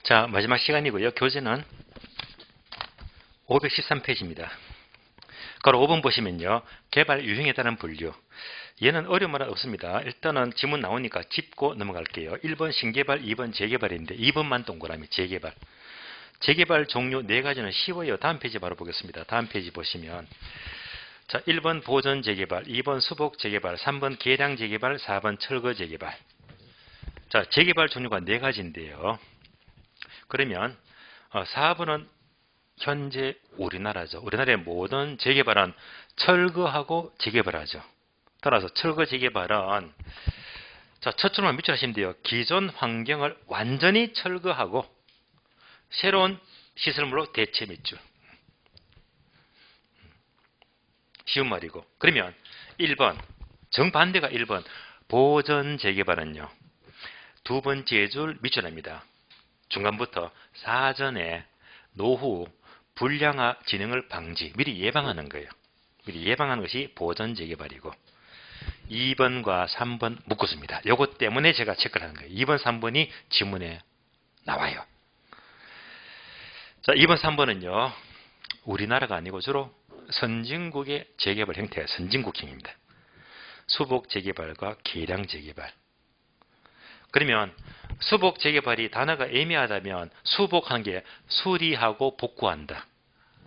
자, 마지막 시간이고요. 교재는 513페이지입니다. 그리고 5번 보시면요. 개발 유형에 따른 분류. 얘는 어려운 말은 없습니다. 일단은 지문 나오니까 짚고 넘어갈게요. 1번 신개발, 2번 재개발인데 2번만 동그라미 재개발. 재개발 종류 4가지는 쉬워요. 다음 페이지 바로 보겠습니다. 다음 페이지 보시면 자, 1번 보전 재개발, 2번 수복 재개발, 3번 계량 재개발, 4번 철거 재개발. 자, 재개발 종류가 4가지인데요. 그러면 4번은 현재 우리나라죠. 우리나라의 모든 재개발은 철거하고 재개발하죠. 따라서 철거 재개발은 자, 첫 줄만 밑줄 하시면 돼요. 기존 환경을 완전히 철거하고 새로운 시설물로 대체 밑줄. 쉬운 말이고. 그러면 1번 정반대가 1번 보전 재개발은요. 두 번째 줄 밑줄합니다. 중간부터 사전에 노후 불량화 진행을 방지 미리 예방하는 거예요. 미리 예방하는 것이 보전 재개발이고 2번과 3번 묶었습니다. 요것 때문에 제가 체크를 하는 거예요. 2번, 3번이 지문에 나와요. 자, 2번, 3번은요. 우리나라가 아니고 주로 선진국의 재개발 형태가 선진국형입니다. 수복 재개발과 계량 재개발. 그러면 수복 재개발이 단어가 애매하다면 수복하는 게 수리하고 복구한다.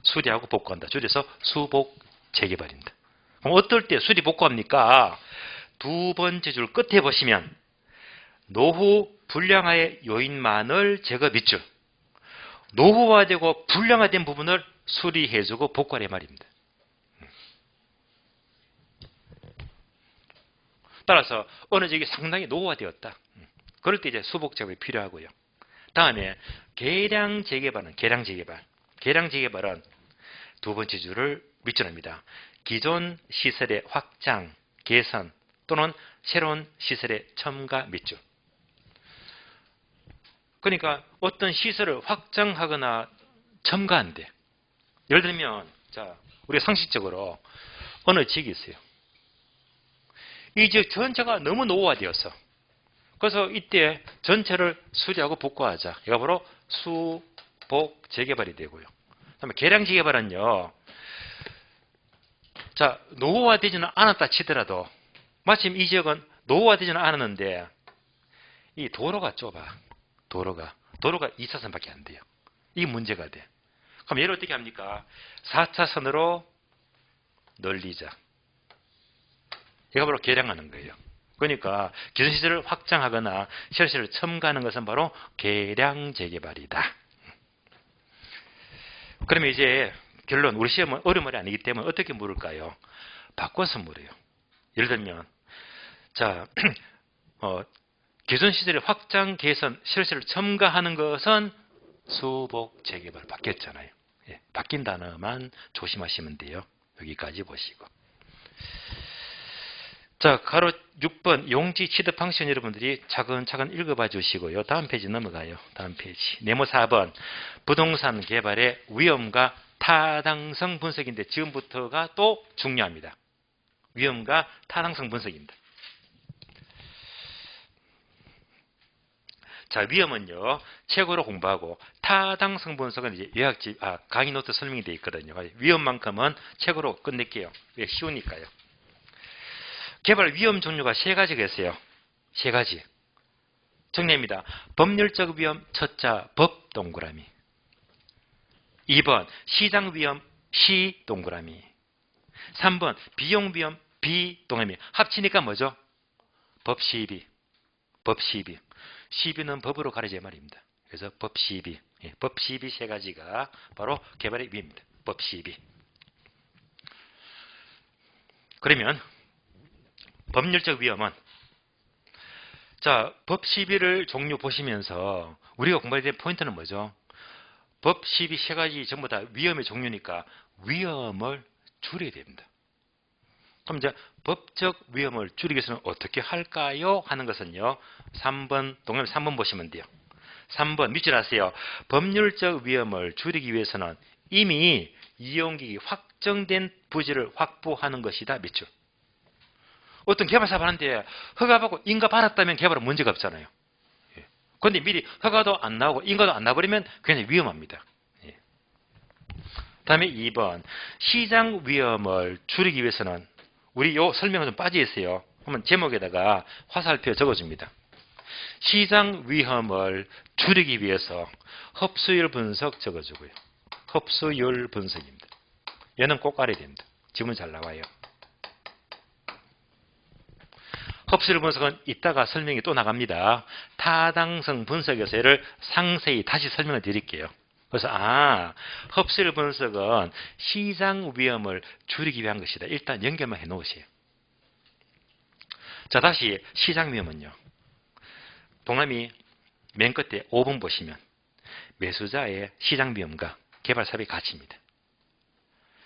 수리하고 복구한다. 줄여서 수복 재개발입니다. 그럼 어떨 때 수리 복구합니까? 두 번째 줄 끝에 보시면 노후 불량화의 요인만을 제거 밑줄. 노후화되고 불량화된 부분을 수리해주고 복구하래 말입니다. 따라서 어느 지역이 상당히 노후화되었다. 그럴 때 이제 수복 작업이 필요하고요. 다음에 계량 재개발은 계량 재개발. 계량 재개발은 두 번째 줄을 밑줄합니다. 기존 시설의 확장, 개선 또는 새로운 시설의 첨가 밑줄. 그러니까 어떤 시설을 확장하거나 첨가한대. 예를 들면 자, 우리가 상식적으로 어느 지역이 있어요. 이 지역 전체가 너무 노후화되어서 그래서 이때 전체를 수리하고 복구하자. 이가 바로 수복 재개발이 되고요. 그다음에 계량 재개발은요. 자, 노후화되지는 않았다 치더라도 마침 이 지역은 노후화되지는 않았는데 이 도로가 좁아. 도로가 2차선밖에 안 돼요. 이게 문제가 돼. 그럼 얘를 어떻게 합니까? 4차선으로 늘리자. 이가 바로 계량하는 거예요. 그러니까 기존 시설을 확장하거나 시설을 첨가하는 것은 바로 계량 재개발이다. 그러면 이제 결론, 우리 시험은 어려운 말이 아니기 때문에 어떻게 물을까요? 바꿔서 물어요. 예를 들면 자, 기존 시설의 확장, 개선, 시설을 첨가하는 것은 수복 재개발 바뀌었잖아요. 예, 바뀐 단어만 조심하시면 돼요. 여기까지 보시고. 자, 가로 6번 용지 취득 방식은 여러분들이 차근차근 읽어봐 주시고요. 다음 페이지 넘어가요. 다음 페이지. 네모 4번 부동산 개발의 위험과 타당성 분석인데 지금부터가 또 중요합니다. 위험과 타당성 분석입니다. 자, 위험은요, 책으로 공부하고, 타당성 분석은 이제 강의 노트 설명이 되어 있거든요. 위험만큼은 책으로 끝낼게요. 왜? 쉬우니까요. 개발 위험 종류가 3가지가 있어요. 3가지. 정리합니다. 법률적 위험, 첫자, 법 동그라미. 2번, 시장 위험, 시 동그라미. 3번, 비용 위험, 비 동그라미. 합치니까 뭐죠? 법 시비. 법 시비. 시비는 법으로 가르쳐 말입니다. 그래서 법 시비. 예, 법 시비 3가지가 바로 개발의 위험입니다. 법 시비. 그러면 법률적 위험은 자, 법 시비를 종류 보시면서 우리가 공부해야 될 포인트는 뭐죠? 법 시비 3가지 전부 다 위험의 종류니까 위험을 줄여야 됩니다. 그럼 이제 법적 위험을 줄이기 위해서는 어떻게 할까요? 하는 것은요. 3번, 동그라미 3번 보시면 돼요. 3번 밑줄 하세요. 법률적 위험을 줄이기 위해서는 이미 이용기기 확정된 부지를 확보하는 것이다. 밑줄. 어떤 개발 사업 하는데 허가받고 인가 받았다면 개발은 문제가 없잖아요. 근데 미리 허가도 안 나오고 인가도 안 나버리면 굉장히 위험합니다. 예. 다음에 2번. 시장 위험을 줄이기 위해서는 우리 요 설명은 좀 빠져 있어요. 한번 제목에다가 화살표 적어줍니다. 시장 위험을 줄이기 위해서 흡수율 분석 적어주고요. 흡수율 분석입니다. 얘는 꼭 알아야 됩니다. 지문 잘 나와요. 흡수율 분석은 이따가 설명이 또 나갑니다. 타당성 분석에서 얘를 상세히 다시 설명을 드릴게요. 그래서 흡수율 분석은 시장 위험을 줄이기 위한 것이다. 일단 연결만 해 놓으세요. 자, 다시 시장 위험은요. 동남이 맨 끝에 5번 보시면 매수자의 시장 위험과 개발 사업의 가치입니다.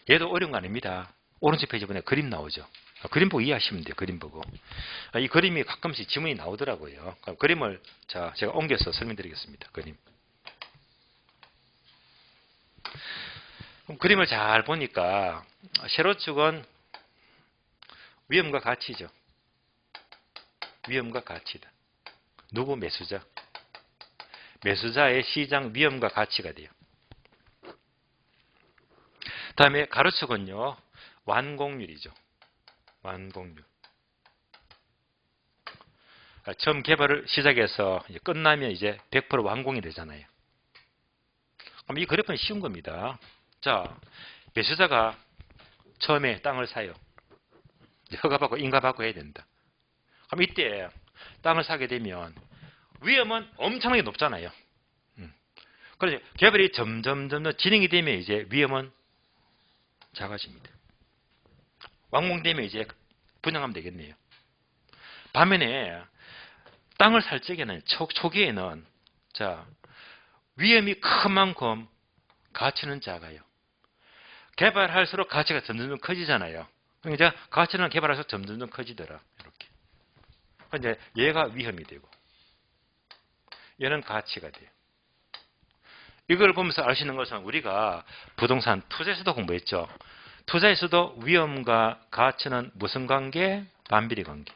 얘도 어려운 거 아닙니다. 오른쪽 페이지 보면 그림 나오죠. 그림 보고 이해하시면 돼요. 그림 보고. 이 그림이 가끔씩 지문이 나오더라고요. 그림을 제가 옮겨서 설명드리겠습니다. 그림을 잘 보니까 세로축은 위험과 가치죠. 위험과 가치다. 누구? 매수자. 매수자의 시장 위험과 가치가 돼요. 다음에 가로축은요. 완공률이죠. 완공률. 처음 개발을 시작해서 이제 끝나면 이제 100% 완공이 되잖아요. 그럼 이 그래프는 쉬운 겁니다. 자, 매수자가 처음에 땅을 사요. 허가받고 인가받고 해야 된다. 그럼 이때 땅을 사게 되면 위험은 엄청나게 높잖아요. 그래서 개발이 점점 진행이 되면 이제 위험은 작아집니다. 완공되면 이제 분양하면 되겠네요. 반면에 땅을 살 적에는 초기에는 위험이 큰 만큼 가치는 작아요. 개발할수록 가치가 점점 커지잖아요. 그러니까 가치는 개발할수록 점점 커지더라. 이렇게. 근데 얘가 위험이 되고 얘는 가치가 돼요. 이걸 보면서 알 수 있는 것은 우리가 부동산 투자에서도 공부했죠. 투자에서도 위험과 가치는 무슨 관계? 반비례 관계.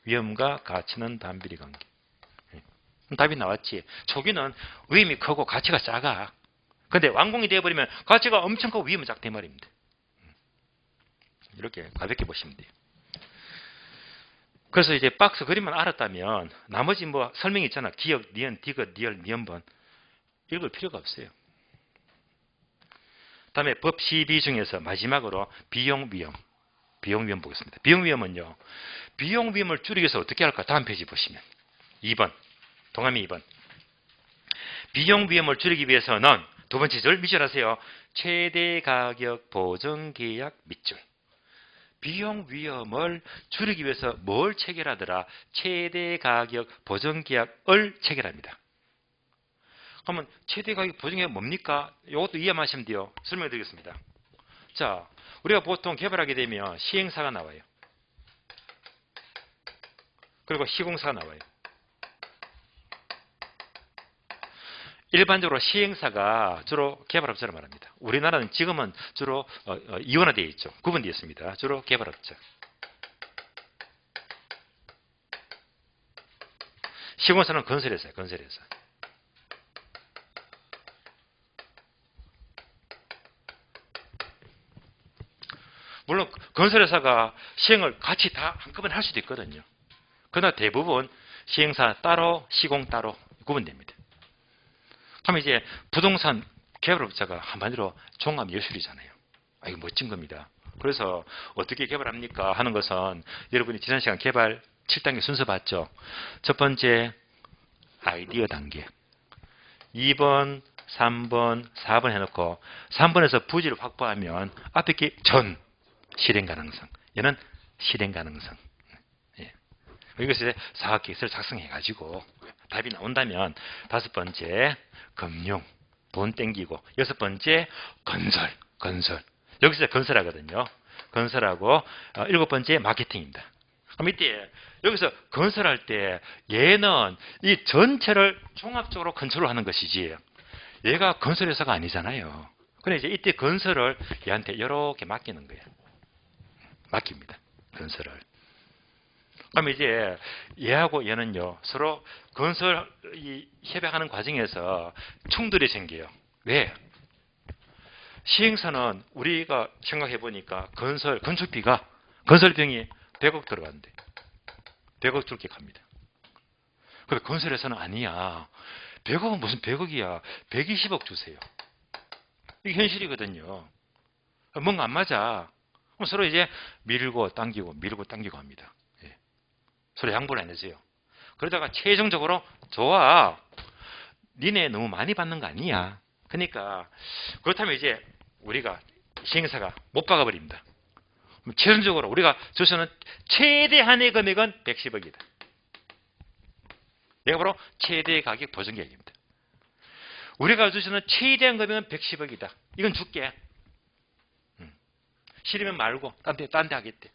위험과 가치는 반비례 관계. 답이 나왔지. 초기는 위험이 크고 가치가 작아. 근데 완공이 되어버리면 가치가 엄청 크고 위험은 작대 말입니다. 이렇게 가볍게 보시면 돼요. 그래서 이제 박스 그림만 알았다면 나머지 뭐 설명이 있잖아. 기역, 니은, 디귿, 리을, 니은번 읽을 필요가 없어요. 다음에 법 12 중에서 마지막으로 비용 위험. 비용 위험 보겠습니다. 비용 위험은요. 비용 위험을 줄이기 위해서 어떻게 할까? 다음 페이지 보시면 2번. 동함이 2번. 비용 위험을 줄이기 위해서는 두 번째 절 밑줄하세요. 최대 가격 보증 계약 밑줄. 비용 위험을 줄이기 위해서 뭘 체결하더라? 최대 가격 보증 계약을 체결합니다. 그러면 최대 가격 보증 계약 뭡니까? 이것도 이해하시면 돼요. 설명드리겠습니다. 자, 우리가 보통 개발하게 되면 시행사가 나와요. 그리고 시공사가 나와요. 일반적으로 시행사가 주로 개발업자를 말합니다. 우리나라는 지금은 주로 이원화되어 있죠. 구분되어 있습니다. 주로 개발업자. 시공사는 건설회사예요. 건설회사. 물론 건설회사가 시행을 같이 다 한꺼번에 할 수도 있거든요. 그러나 대부분 시행사 따로 시공 따로 구분됩니다. 그럼 이제 부동산 개발업자가 한마디로 종합예술이잖아요. 이거 멋진 겁니다. 그래서 어떻게 개발합니까 하는 것은 여러분이 지난 시간 개발 7단계 순서 봤죠. 첫 번째 아이디어 단계, 2번, 3번, 4번 해놓고 3번에서 부지를 확보하면 앞에 게 전 실행 가능성, 얘는 실행 가능성. 이것을 사업계획서를 작성해가지고 답이 나온다면 다섯 번째 금융, 돈 땡기고, 여섯 번째 건설. 여기서 건설하거든요. 건설하고 일곱 번째 마케팅입니다. 그럼 이때 여기서 건설할 때 얘는 이 전체를 종합적으로 컨트롤하는 것이지 얘가 건설회사가 아니잖아요. 그래 이제 이때 건설을 얘한테 이렇게 맡기는 거예요. 맡깁니다. 건설을. 그럼 이제 얘하고 얘는요, 서로 건설 협약하는 과정에서 충돌이 생겨요. 왜? 시행사는 우리가 생각해 보니까 건축비가, 건설비용이 100억 들어간대. 100억 줄게 갑니다. 근데 건설회사는 아니야. 100억은 무슨 100억이야. 120억 주세요. 이게 현실이거든요. 뭔가 안 맞아. 그럼 서로 이제 밀고 당기고 합니다. 예. 서로 양보를 안 해줘요. 그러다가 최종적으로 좋아. 니네 너무 많이 받는 거 아니야. 그러니까 그렇다면 이제 우리가 시행사가 못 박아버립니다. 최종적으로 우리가 주서는 최대한의 금액은 110억이다. 내가 바로 최대 가격 보증 계약입니다. 우리가 주서는 최대한 금액은 110억이다. 이건 줄게. 싫으면 말고 딴 데 하겠대.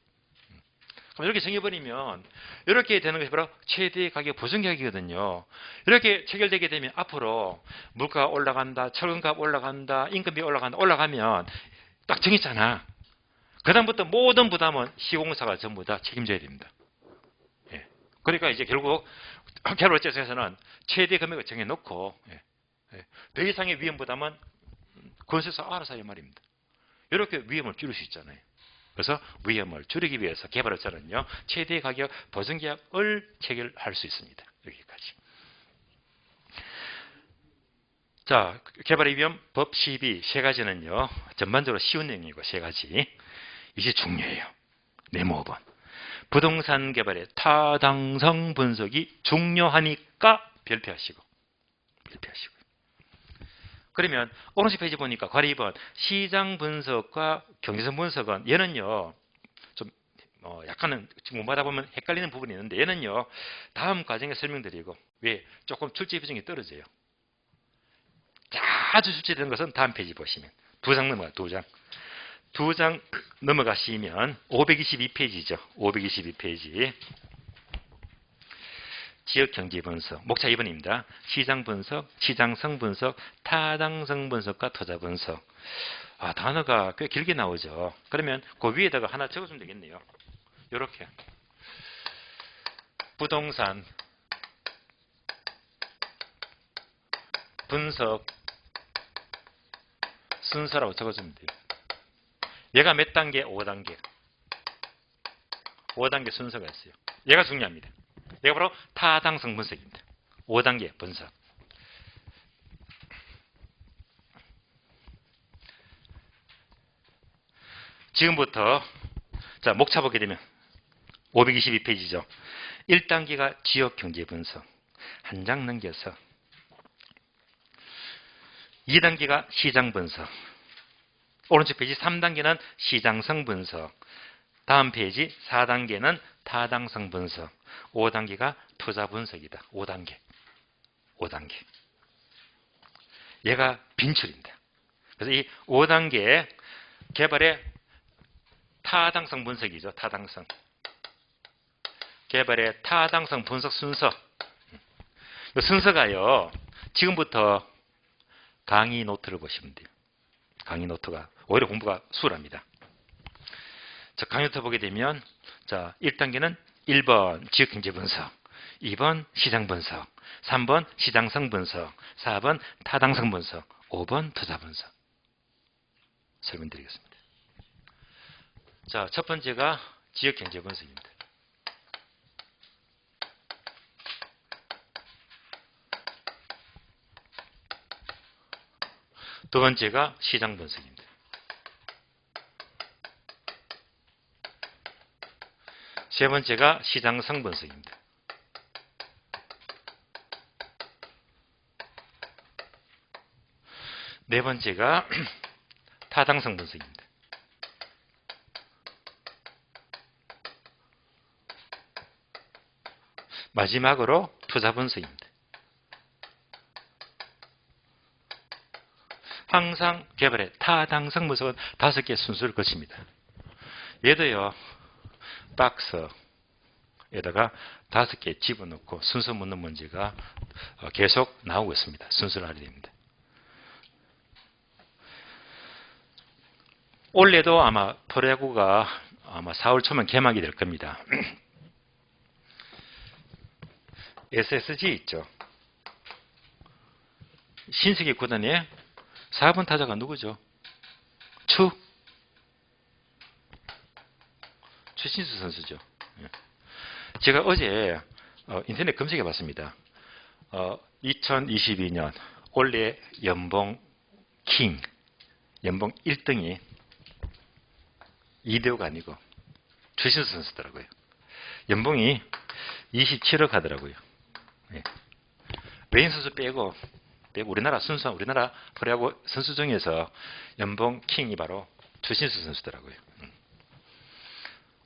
그럼 이렇게 정해버리면 이렇게 되는 것이 바로 최대 가격 보증 계약이거든요. 이렇게 체결되게 되면 앞으로 물가가 올라간다, 철근값 올라간다, 임금비 올라가면 딱 정했잖아. 그다음부터 모든 부담은 시공사가 전부 다 책임져야 됩니다. 예. 그러니까 이제 결국 개발업체에서는 최대 금액을 정해놓고 더 이상의 위험 부담은 건설사 알아서 할 말입니다. 이렇게 위험을 줄일 수 있잖아요. 그래서 위험을 줄이기 위해서 개발업자는요, 최대 가격 보증계약을 체결할 수 있습니다. 여기까지. 자, 개발의 위험 법 12 세 가지는요, 전반적으로 쉬운 내용이고 세 가지. 이게 중요해요. 네모 5번. 부동산 개발의 타당성 분석이 중요하니까 별표하시고. 그러면 오른쪽 페이지 보니까 괄호 2번 시장 분석과 경제성 분석은 얘는요 좀 약간은 지금 못 받아보면 헷갈리는 부분이 있는데 얘는요 다음 과정에 설명드리고 왜 조금 출제 비중이 떨어져요. 자주 출제되는 것은 다음 페이지 보시면 두 장 넘어가시면 522페이지죠. 522페이지 지역경제분석, 목차 2번입니다. 시장분석, 시장성 분석, 타당성 분석과 투자분석. 단어가 꽤 길게 나오죠. 그러면 그 위에다가 하나 적어주면 되겠네요. 이렇게 부동산 분석 순서라고 적어주면 돼요. 얘가 몇 단계? 5단계. 5단계 순서가 있어요. 얘가 중요합니다. 얘가 바로 타당성 분석입니다. 5단계 분석. 지금부터 자 목차 보게 되면 522페이지죠. 1단계가 지역경제 분석. 한 장 넘겨서 2단계가 시장 분석. 오른쪽 페이지 3단계는 시장성 분석. 다음 페이지 4단계는 타당성 분석. 5단계가 투자 분석이다. 5단계. 얘가 빈출입니다. 그래서 이 5단계 개발의 타당성 분석이죠. 타당성. 개발의 타당성 분석 순서. 이 순서가요. 지금부터 강의 노트를 보시면 돼요. 강의 노트가 오히려 공부가 수월합니다. 자, 강의 노트 보게 되면 자, 1단계는 1번 지역경제 분석, 2번 시장 분석, 3번 시장성 분석, 4번 타당성 분석, 5번 투자 분석. 설명드리겠습니다. 자, 첫 번째가 지역경제 분석입니다. 두 번째가 시장 분석입니다. 세 번째가 시장성 분석입니다. 네 번째가 타당성 분석입니다. 마지막으로 투자 분석입니다. 항상 개발의 타당성 분석은 5개 순서를 거칩니다. 얘도요. 박스에다가 5개 집어넣고 순서 묻는 문제가 계속 나오고 있습니다. 순서를 하게 됩니다. 올해도 아마 프로야구가 아마 4월 초면 개막이 될 겁니다. SSG 있죠. 신세계 구단의 4번 타자가 누구죠? 추신수 선수죠. 제가 어제 인터넷 검색해 봤습니다. 2022년 올해 연봉 킹, 연봉 1등이 이대호가 아니고 추신수 선수더라고요. 연봉이 27억 하더라고요. 외인 선수 빼고 우리나라 순수한 우리나라 프로야구 선수 중에서 연봉 킹이 바로 추신수 선수더라고요.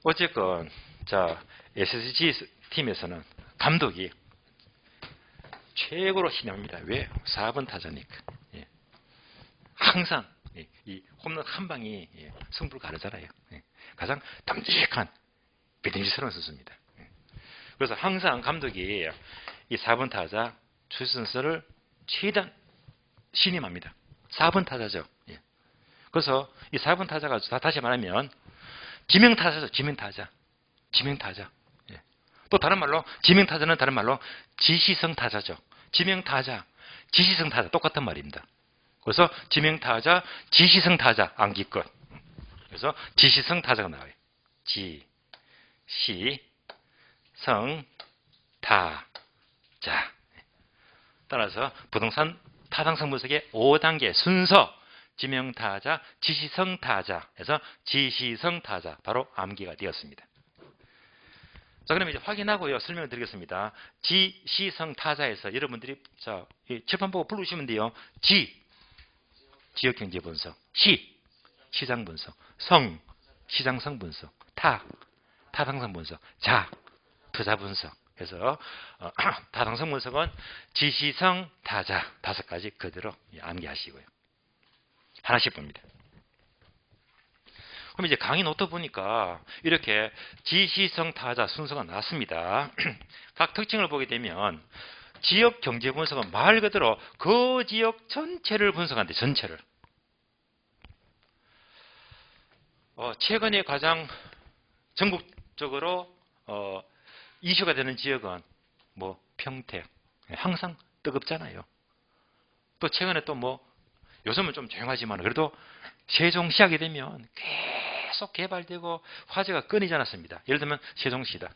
어쨌건 자 SSG 팀에서는 감독이 최고로 신뢰합니다. 왜? 4번 타자니까. 항상 이 홈런 한 방이 승부를 가르잖아요. 가장 듬직한 믿음직스러운 선수입니다. 그래서 항상 감독이 이 4번 타자 추신수 선수를 최대한 신임합니다. 4번 타자죠. 그래서 이 4번 타자가 다시 말하면 지명타자죠. 지명타자. 또 다른 말로 지명타자는 다른 말로 지시성 타자죠. 지명타자, 지시성 타자 똑같은 말입니다. 그래서 지명타자, 지시성 타자 암기껏. 그래서 지시성 타자가 나와요. 지, 시, 성, 타자. 따라서 부동산 타당성 분석의 5단계 순서 지명타자, 지시성타자 해서 지시성타자 바로 암기가 되었습니다. 자, 그러면 이제 확인하고요. 설명을 드리겠습니다. 지시성타자에서 여러분들이 자, 이 칠판 보고 부르시면 돼요. 지역경제 분석, 시장 분석, 시장성 분석, 타당성 분석, 투자 분석. 그래서 타당성 분석은 지시성 타자 5가지 그대로 암기하시고요. 하나씩 봅니다. 그럼 이제 강의 노트 보니까 이렇게 지시성 타자 순서가 나왔습니다. 각 특징을 보게 되면 지역 경제 분석은 말 그대로 그 지역 전체를 분석하는데 전체를. 최근에 가장 전국적으로 이슈가 되는 지역은 뭐 평택. 항상 뜨겁잖아요. 또 최근에 또 뭐 요즘은 좀 조용하지만 그래도 세종시 하게 되면 계속 개발되고 화제가 끊이지 않았습니다. 예를 들면 세종시다.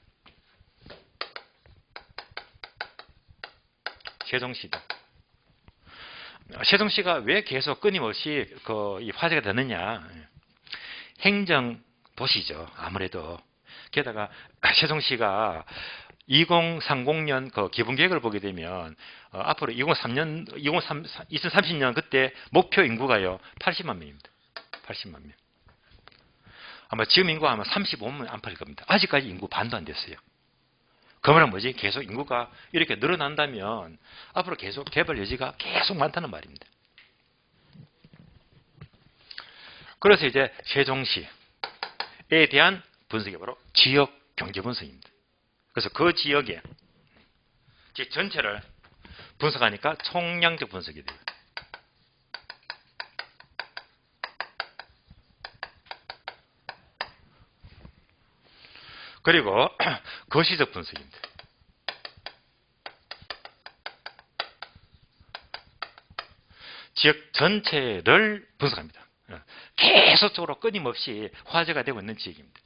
세종시가 왜 계속 끊임없이 이 화제가 되느냐. 행정 도시죠. 아무래도. 게다가 세종시가 2030년 그 기본 계획을 보게 되면 앞으로 2030년 그때 목표 인구가요 80만 명입니다. 80만 명. 아마 지금 인구가 아마 35만 안팎일 겁니다. 아직까지 인구 반도 안 됐어요. 그 말은 뭐지? 계속 인구가 이렇게 늘어난다면 앞으로 계속 개발 여지가 계속 많다는 말입니다. 그래서 이제 세종시에 대한 분석이 바로 지역 경제 분석입니다. 그래서 그 지역의 전체를 분석하니까 총량적 분석이 돼요. 그리고 거시적 분석입니다. 지역 전체를 분석합니다. 계속적으로 끊임없이 화제가 되고 있는 지역입니다.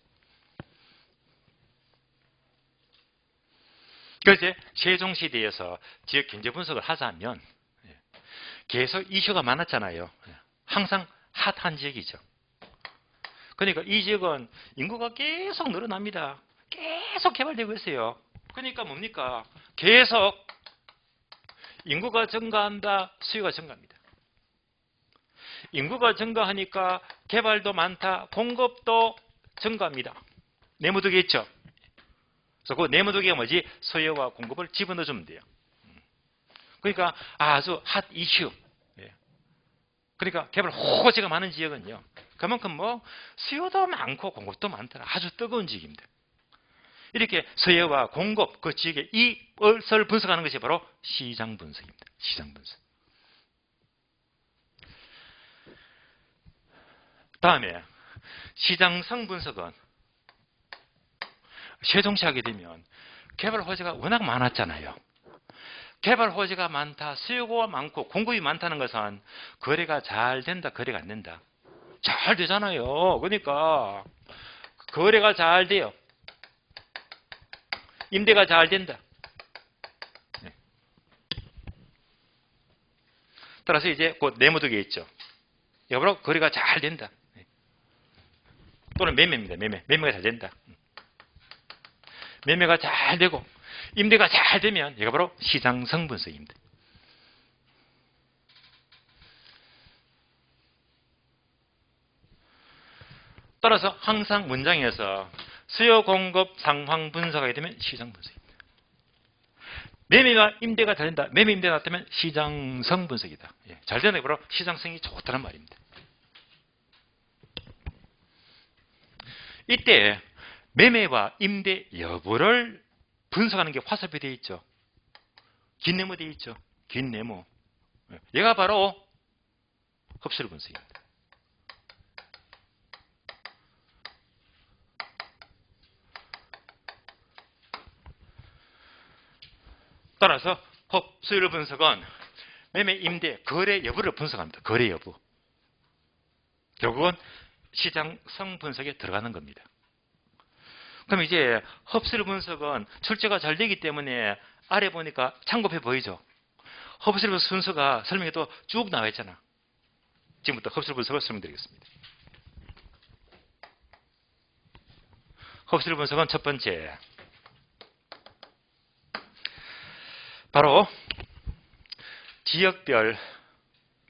그래서 세종시대에서 지역 경제 분석을 하자면 계속 이슈가 많았잖아요. 항상 핫한 지역이죠. 그러니까 이 지역은 인구가 계속 늘어납니다. 계속 개발되고 있어요. 그러니까 뭡니까? 계속 인구가 증가한다, 수요가 증가합니다. 인구가 증가하니까 개발도 많다, 공급도 증가합니다. 네모두개 있죠? 그래서 그 네모두개가 뭐지? 수요와 공급을 집어넣어주면 돼요. 그러니까 아주 핫 이슈. 그러니까 개발 호재가 많은 지역은요. 그만큼 뭐 수요도 많고 공급도 많더라. 아주 뜨거운 지역입니다. 이렇게 수요와 공급, 그 지역의 이것을 분석하는 것이 바로 시장 분석입니다. 시장 분석. 다음에 시장성 분석은 세종시 하게 되면 개발 호재가 워낙 많았잖아요. 개발 호재가 많다, 수요가 많고 공급이 많다는 것은 거래가 잘 된다, 거래가 안 된다. 잘 되잖아요. 그러니까 거래가 잘 돼요. 임대가 잘 된다. 네. 따라서 이제 곧 네모두개 있죠. 여러분 거래가 잘 된다. 네. 또는 매매입니다. 매매가 잘 된다. 매매가 잘 되고 임대가 잘 되면 이가 바로 시장 성분석입니다. 따라서 항상 문장에서 수요 공급 상황 분석하게 되면 시장 분석입니다. 매매와 임대가 잘 된다. 매매 임대가 나타나면 시장성 분석이다. 예, 잘 되는 게 바로 시장성이 좋다는 말입니다. 이때 매매와 임대 여부를 분석하는 게 화살표 되어 있죠. 긴 네모 되어 있죠. 긴 네모. 얘가 바로 흡수율 분석입니다. 따라서 흡수율 분석은 매매, 임대, 거래 여부를 분석합니다. 거래 여부. 결국은 시장성 분석에 들어가는 겁니다. 그럼 이제 흡수율 분석은 출제가 잘 되기 때문에 아래 보니까 창급해 보이죠. 흡수율 순서가 설명에도 쭉 나와 있잖아. 지금부터 흡수율 분석을 설명드리겠습니다. 흡수율 분석은 첫 번째, 바로 지역별,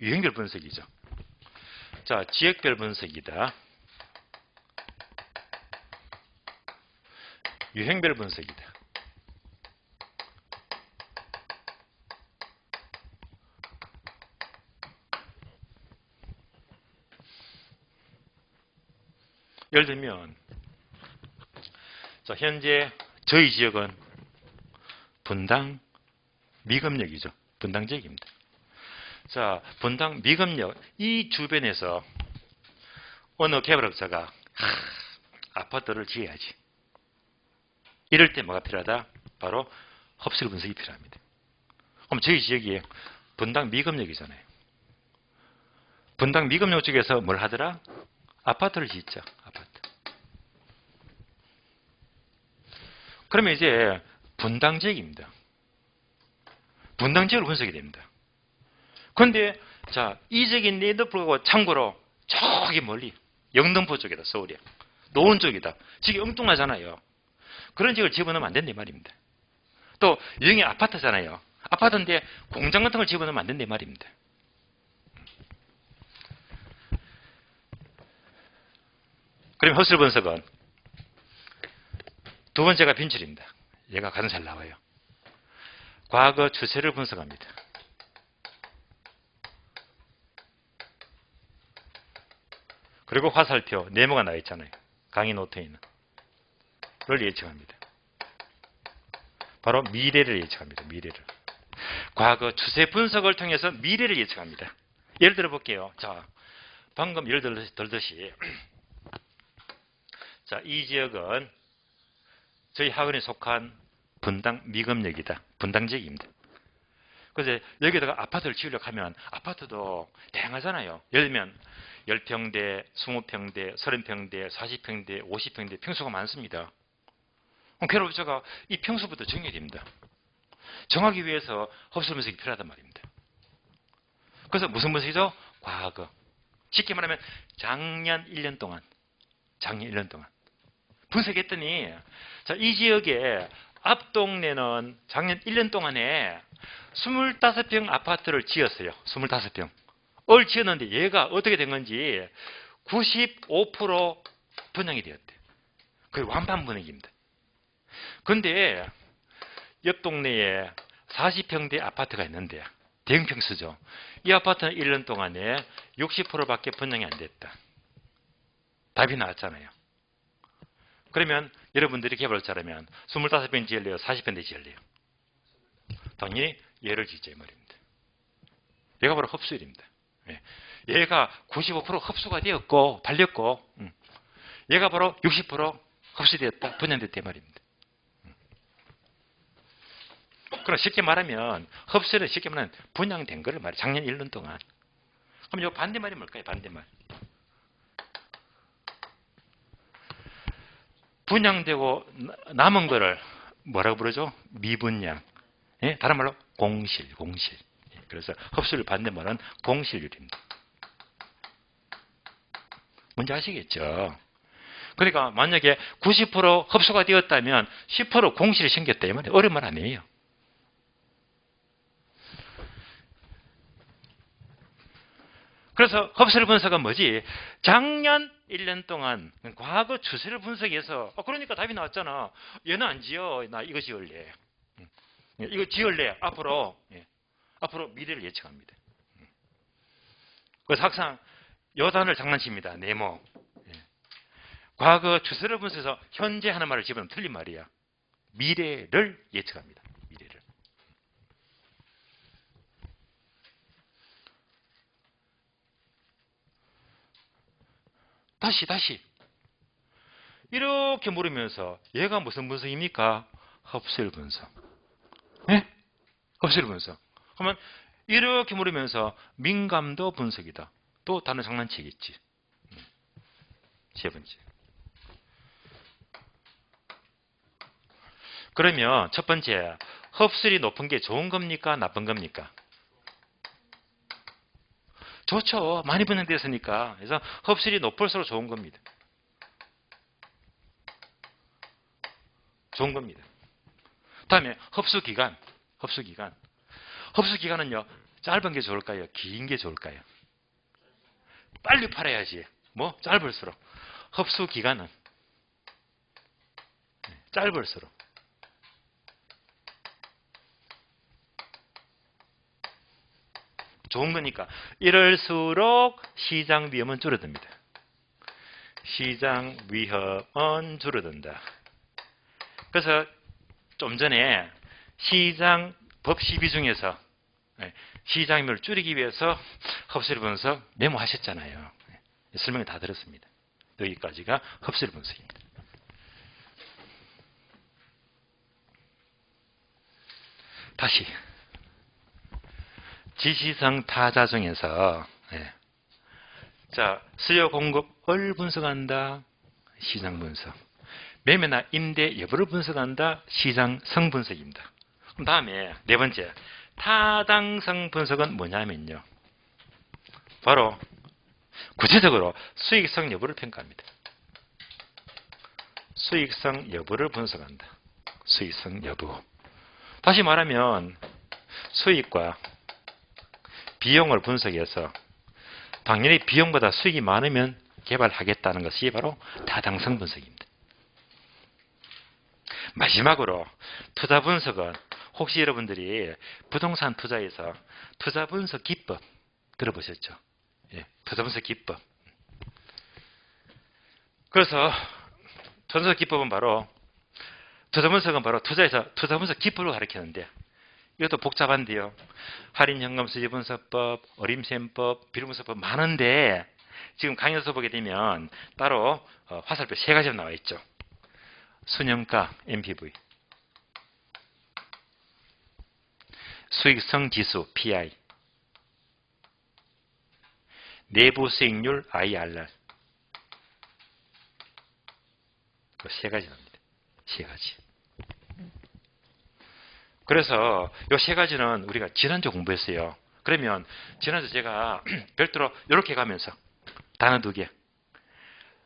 유형별 분석이죠. 자, 지역별 분석이다. 유형별 분석이다. 예를 들면, 자, 현재 저희 지역은 분당 미금역이죠. 분당 지역입니다. 자, 분당 미금역 이 주변에서 어느 개발업자가 아파트를 지어야지. 이럴 때 뭐가 필요하다? 바로 흡수율 분석이 필요합니다. 그럼 저희 지역이 분당 미금역이잖아요. 분당 미금역 쪽에서 뭘 하더라? 아파트를 짓자. 아파트. 그러면 이제 분당 지역입니다. 분당 지역을 분석이 됩니다. 그런데 자, 이 지역인데도 불구하고 참고로 저기 멀리 영등포 쪽이다. 서울이야. 노원 쪽이다. 지역이 엉뚱하잖아요. 그런 지역을 집어넣으면 안 된다 이 말입니다. 또 유형이 아파트잖아요. 아파트인데 공장 같은 걸 집어넣으면 안 된다 이 말입니다. 그럼 흡수율 분석은 두 번째가 빈출입니다. 얘가 가장 잘 나와요. 과거 추세를 분석합니다. 그리고 화살표, 네모가 나와 있잖아요. 강의 노트에 있는. 를 예측합니다. 바로 미래를 예측합니다. 미래를. 과거 추세 분석을 통해서 미래를 예측합니다. 예를 들어 볼게요. 자, 방금 예를 들듯이 자, 이 지역은 저희 학원에 속한 분당 미금역이다. 분당 지역입니다. 그래서 여기다가 아파트를 지으려고 하면 아파트도 다양하잖아요. 예를 들면 10평대, 20평대, 30평대, 40평대, 50평대 평수가 많습니다. 그럼 개발업자가 이 평수부터 정해야 됩니다. 정하기 위해서 흡수율 분석이 필요하단 말입니다. 그래서 무슨 분석이죠? 과거. 쉽게 말하면 작년 1년 동안 분석했더니 자, 이 지역에 앞 동네는 작년 1년 동안에 25평 아파트를 지었어요. 25평. 을 지었는데 얘가 어떻게 된 건지 95% 분양이 되었대. 그게 완판 분위기입니다. 근데 옆 동네에 40평대 아파트가 있는데 대형평수죠. 이 아파트는 1년 동안에 60%밖에 분양이 안 됐다. 답이 나왔잖아요. 그러면 여러분들이 개발자라면 25평 지을래요? 40평대 지을래요? 당연히 얘를 짓자 이 말입니다. 얘가 바로 흡수율입니다. 얘가 95% 흡수가 되었고 팔렸고 얘가 바로 60% 흡수되었다. 분양됐다 이 말입니다. 그럼 쉽게 말하면 흡수는 쉽게 말하면 분양된 거를 말이에요. 작년 1년 동안. 그럼 요 반대말이 뭘까요? 반대말. 분양되고 남은 거를 뭐라고 부르죠? 미분양. 예? 다른 말로 공실. 예, 그래서 흡수율 반대말은 공실률입니다. 뭔지 아시겠죠? 그러니까 만약에 90% 흡수가 되었다면 10% 공실이 생겼다. 이 말이에요. 어려운 말 아니에요. 그래서 흡수율 분석은 뭐지? 작년 1년 동안 과거 추세를 분석해서 그러니까 답이 나왔잖아. 얘는 안 지어. 나 이거 지을래. 이거 지을래. 앞으로 미래를 예측합니다. 그래서 항상 여단을 장난칩니다. 네모. 과거 추세를 분석해서 현재 하는 말을 집어넣으면 틀린 말이야. 미래를 예측합니다. 미래를. 다시. 이렇게 물으면서 얘가 무슨 분석입니까? 흡수율 분석. 네? 흡수율 분석. 그러면 이렇게 물으면서 민감도 분석이다. 또 다른 장난치겠지. 세 번째. 그러면 첫 번째, 흡수율이 높은 게 좋은 겁니까? 나쁜 겁니까? 좋죠. 많이 분양됐으니까. 그래서 흡수율이 높을수록 좋은 겁니다. 좋은 겁니다. 다음에 흡수기간. 흡수기간은요. 짧은 게 좋을까요? 긴 게 좋을까요? 빨리 팔아야지. 뭐? 짧을수록. 흡수기간은 짧을수록. 좋은 거니까. 이럴수록 시장 위험은 줄어듭니다. 시장 위험은 줄어든다. 그래서 좀 전에 시장 법 12 중에서 시장률을 줄이기 위해서 흡수율 분석 메모하셨잖아요. 설명이 다 들었습니다. 여기까지가 흡수율 분석입니다. 다시 지시성 타자 중에서 자, 수요 공급을 분석한다. 시장 분석. 매매나 임대 여부를 분석한다. 시장성 분석입니다. 그럼 다음에 네 번째, 타당성 분석은 뭐냐면요. 바로 구체적으로 수익성 여부를 평가합니다. 수익성 여부를 분석한다. 수익성 여부. 다시 말하면 수익과 비용을 분석해서 당연히 비용보다 수익이 많으면 개발하겠다는 것이 바로 타당성 분석입니다. 마지막으로 투자 분석은 혹시 여러분들이 부동산 투자에서 투자 분석 기법 들어보셨죠? 예, 투자 분석 기법. 그래서 투자 분석 기법은 바로 투자 분석은 바로 투자에서 투자 분석 기법을 가리키는데 이것도 복잡한데요. 할인 현금 수지 분석법, 어림셈법, 비율분석법 많은데 지금 강의에서 보게 되면 따로 화살표 세 가지로 나와 있죠. 순영가 MPV, 수익성 지수 PI, 내부 수익률 IRR. 그 세 가지 나옵니다. 세 가지. 그래서 이 세 가지는 우리가 지난주 공부했어요. 그러면 지난주 제가 별도로 이렇게 가면서 단어 두 개.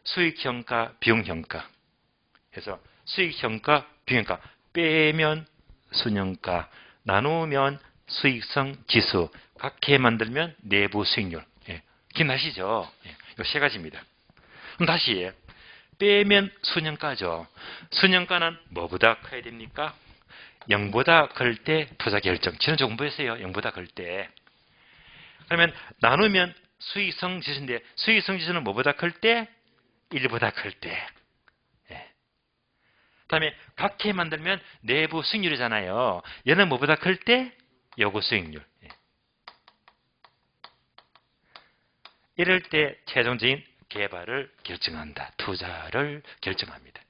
수익평가, 비용평가. 그래서 수익평가, 비용평가 빼면 순영가, 나누면 수익성 지수, 각해 만들면 내부 수익률. 기억나시죠? 이 세 가지입니다. 그럼 다시 빼면 순영가죠. 순영가는 뭐보다 커야 됩니까? 0보다 클 때 투자 결정. 지난주 공부했어요. 0보다 클 때. 그러면 나누면 수익성 지수인데 수익성 지수는 뭐보다 클 때? 1보다 클 때. 그다음에 각해 만들면 내부 수익률이잖아요. 얘는 뭐보다 클 때? 요구 수익률. 이럴 때 최종적인 개발을 결정한다. 투자를 결정합니다.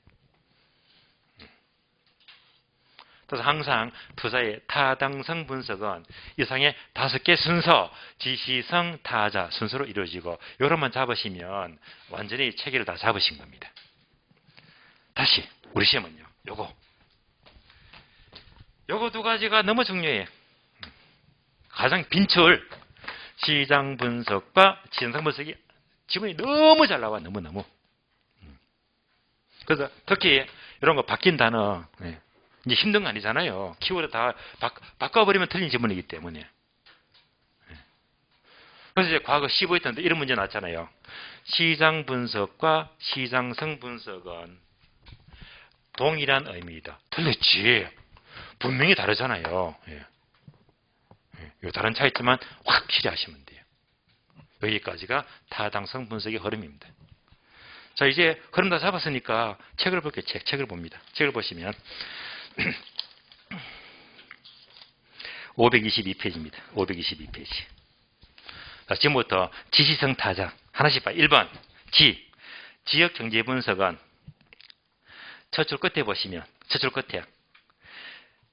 그래서 항상 투자의 타당성 분석은 이상의 5개 순서, 지시성, 타자 순서로 이루어지고 요것만 잡으시면 완전히 체계를 다 잡으신 겁니다. 다시 우리 시험은요. 요거 두 가지가 너무 중요해요. 가장 빈철 시장 분석과 지정성 분석이 지문이 너무 잘 나와. 너무너무. 그래서 특히 이런 거 바뀐 단어 이제 힘든 거 아니잖아요. 키워드 다 바꿔버리면 틀린 지문이기 때문에. 그래서 이제 과거 15회 때인데 이런 문제 나왔잖아요. 시장 분석과 시장성 분석은 동일한 의미이다. 틀렸지. 분명히 다르잖아요. 요 다른 차이점만 확실히 하시면 돼요. 여기까지가 타당성 분석의 흐름입니다. 자, 이제 흐름 다 잡았으니까 책을 볼게요. 책을 봅니다. 책을 보시면 522페이지입니다. 522페이지. 자, 지금부터 지시성 타자 하나씩 봐요. 1번 지역 경제 분석은 첫 줄 끝에 보시면 첫 줄 끝에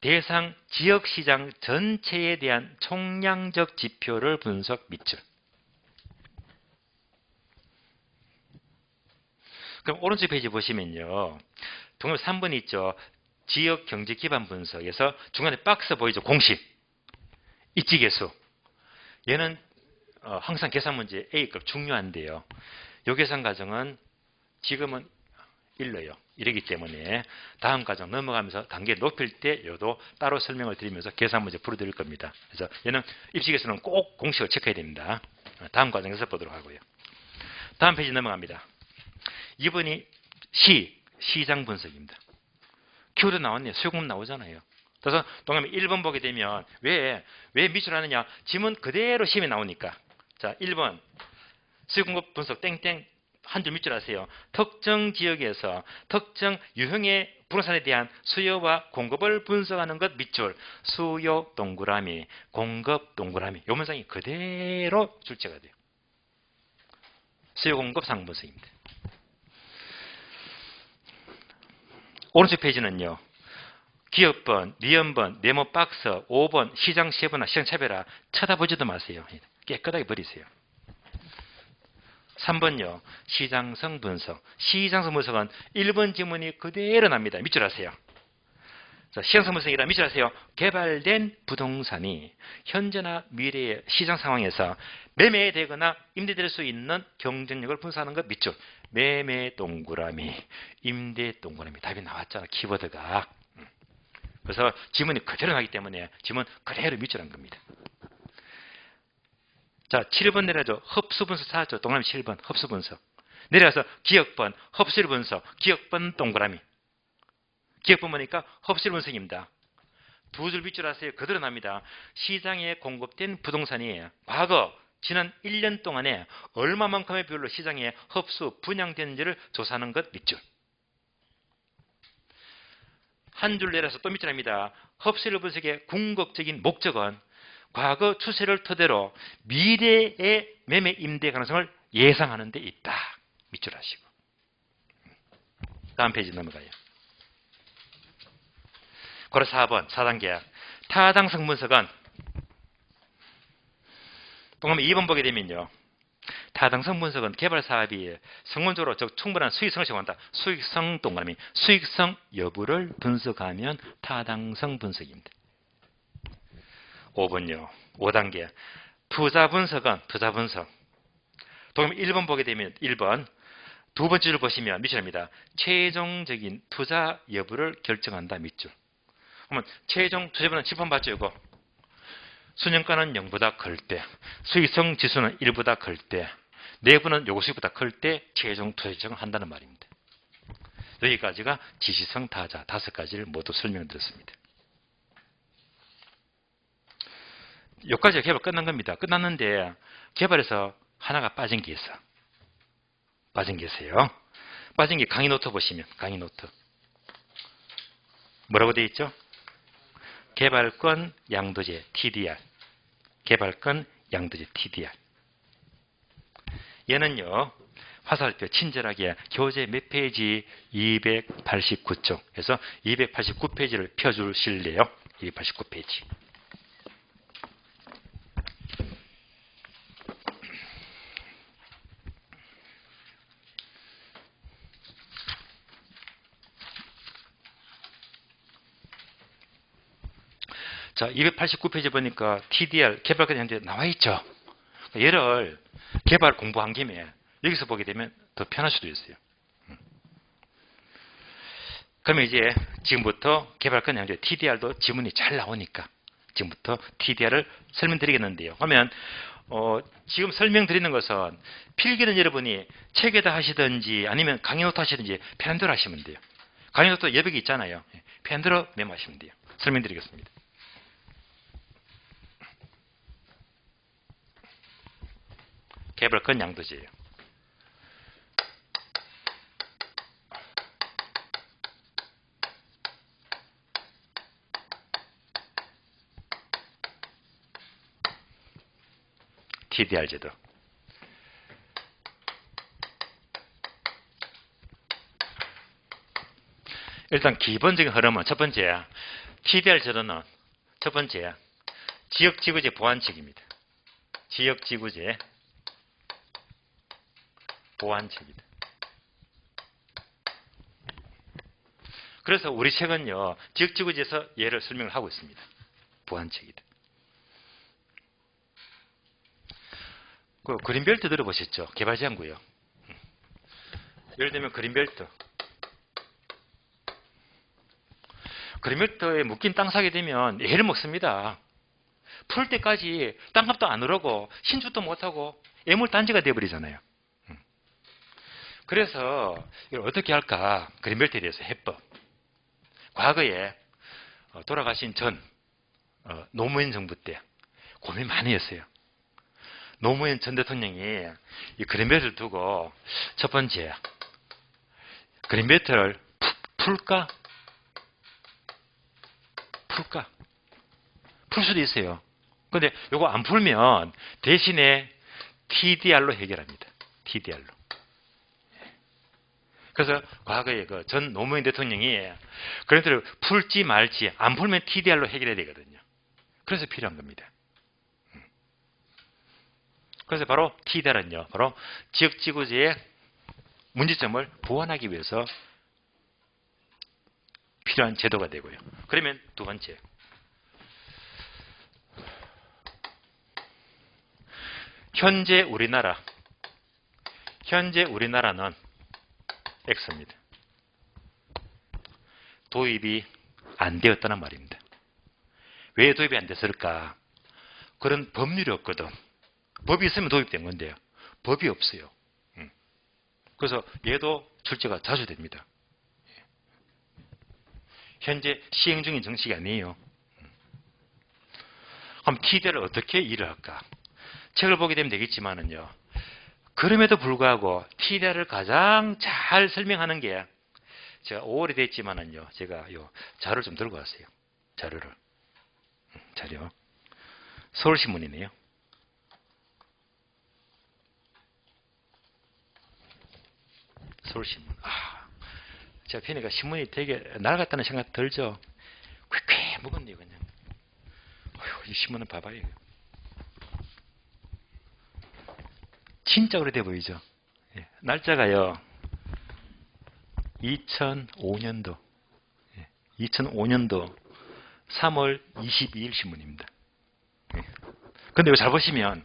대상 지역시장 전체에 대한 총량적 지표를 분석 밑줄. 그럼 오른쪽 페이지 보시면요. 동그라미 3번 있죠. 지역 경제 기반 분석에서 중간에 박스 보이죠. 공식. 입지계수. 얘는 항상 계산 문제 A급 중요한데요. 요 계산 과정은 지금은 1로요. 이러기 때문에 다음 과정 넘어가면서 단계 높일 때 요도 따로 설명을 드리면서 계산 문제 풀어드릴 겁니다. 그래서 얘는 입시계수는 꼭 공식을 체크해야 됩니다. 다음 과정에서 보도록 하고요. 다음 페이지 넘어갑니다. 이번이 시장 분석입니다. 키워드 나왔네요. 수요공급 나오잖아요. 그래서 동그라미 1번 보게 되면 왜 밑줄 하느냐? 지문 그대로 시험에 나오니까. 자, 1번 수요공급 분석 땡땡 한 줄 밑줄 하세요. 특정 지역에서 특정 유형의 부동산에 대한 수요와 공급을 분석하는 것 밑줄. 수요 동그라미, 공급 동그라미. 요 문장이 그대로 출제가 돼요. 수요 공급 상 분석입니다. 오른쪽 페이지는요. 기업번, 리언번, 네모 박스, 5번, 시장 세분화, 시장 차별화 쳐다보지도 마세요. 깨끗하게 버리세요. 3번요. 시장성 분석. 시장성 분석은 1번 지문이 그대로 납니다. 밑줄 하세요. 자, 시장성 분석이라 밑줄 하세요. 개발된 부동산이 현재나 미래의 시장 상황에서 매매되거나 임대될 수 있는 경쟁력을 분석하는 것 밑줄. 매매 동그라미, 임대 동그라미. 답이 나왔잖아. 키워드가. 그래서 지문이 그대로 나기 때문에 지문 그대로 밑줄한 겁니다. 자, 7번 내려가죠. 흡수분석 찾았죠. 동그라미 7번 흡수분석. 내려가서 기억번, 흡수율 분석, 기억번 동그라미. 기억번 보니까 흡수율 분석입니다. 두 줄 밑줄 하세요. 그대로 납니다. 시장에 공급된 부동산이 과거 지난 1년 동안에 얼마만큼의 비율로 시장에 흡수, 분양되는지를 조사하는 것 밑줄. 한 줄 내려서 또 밑줄 합니다. 흡수율 분석의 궁극적인 목적은 과거 추세를 토대로 미래의 매매 임대 가능성을 예상하는 데 있다. 밑줄 하시고. 다음 페이지 넘어가요. 고려 4번 4단계 타당성 분석은 동그라미 2번 보게 되면요. 타당성 분석은 개발 사업이 성공적으로 충분한 수익성을 제공한다. 수익성 동그라미. 수익성 여부를 분석하면 타당성 분석입니다. 5번요. 5단계. 투자 분석은 투자 분석. 동그라미 1번 보게 되면 1번. 두 번째 줄 보시면 밑줄입니다. 최종적인 투자 여부를 결정한다. 밑줄. 그러면 최종 투자 여부는 칠판 봤죠, 이거. 순영가는 0보다 클 때, 수익성 지수는 1보다 클 때, 내부는 요구 수익보다 클 때 최종 투자 결정을 한다는 말입니다. 여기까지가 지시성 타자 5가지를 모두 설명드렸습니다. 여기까지가 개발 끝난 겁니다. 끝났는데 개발에서 하나가 빠진 게 있어. 빠진 게 있어요. 빠진 게 강의 노트 보시면 강의 노트. 뭐라고 되어 있죠? 개발권 양도제 TDR. 개발권 양도제 TDR. 얘는요. 화살표 친절하게 교재 몇 페이지 289쪽 해서 289페이지를 펴주실래요? 289페이지. 자, 289페이지 보니까 TDR 개발까지 현재 나와 있죠. 얘를 개발 공부한 김에 여기서 보게 되면 더 편할 수도 있어요. 그러면 이제 지금부터 개발권 현재 TDR도 지문이 잘 나오니까 지금부터 TDR을 설명드리겠는데요. 그러면 지금 설명드리는 것은 필기는 여러분이 책에다 하시든지 아니면 강의 노트 하시든지 편한 대로 하시면 돼요. 강의 노트 여백이 있잖아요. 편한 대로 메모하시면 돼요. 설명드리겠습니다. 개발권 양도제예요. TDR 제도. 일단 기본적인 흐름은 첫 번째, TDR 제도는 첫 번째, 지역지구제 보완책입니다. 지역지구제 보완책이다. 그래서 우리 책은요, 지역지구제에서 얘를 설명을 하고 있습니다. 보완책이다. 그 그린벨트 들어보셨죠? 개발제한구요. 예를 들면 그린벨트. 그린벨트에 묶인 땅 사게 되면 애를 먹습니다. 풀 때까지 땅값도 안 오르고 신축도 못하고 애물단지가 되어버리잖아요. 그래서 이걸 어떻게 할까? 그린벨트에 대해서 해법. 과거에 돌아가신 전 노무현 정부 때 고민 많이 했어요. 노무현 전 대통령이 이 그린벨트를 두고 첫 번째, 그린벨트를 풀까? 풀 수도 있어요. 근데 이거 안 풀면 대신에 TDR로 해결합니다. TDR로. 그래서 과거에 그 전 노무현 대통령이 그린벨트를 풀지 말지 안 풀면 TDR로 해결해야 되거든요. 그래서 필요한 겁니다. 그래서 바로 TDR은요, 바로 지역지구제의 문제점을 보완하기 위해서 필요한 제도가 되고요. 그러면 두 번째, 현재 우리나라는 X입니다. 도입이 안 되었다는 말입니다. 왜 도입이 안 됐을까? 그런 법률이 없거든. 법이 있으면 도입된 건데요. 법이 없어요. 그래서 얘도 출제가 자주 됩니다. 현재 시행 중인 정책이 아니에요. 그럼 TDR을 어떻게 일을 할까? 책을 보게 되면 되겠지만은요. 그럼에도 불구하고 TDR을 가장 잘 설명하는 게 제가 5월이 됐지만은요. 제가 요 자료를 좀 들고 왔어요. 자료. 서울신문이네요. 서울신문. 제가 펴니까 신문이 되게 날아갔다는 생각 들죠? 꽤 묵었네요, 그냥. 어휴, 이 신문은 봐봐요. 진짜 오래돼 보이죠? 예, 날짜가요, 2005년도. 2005년도 3월 22일 신문입니다. 근데 이거 잘 보시면,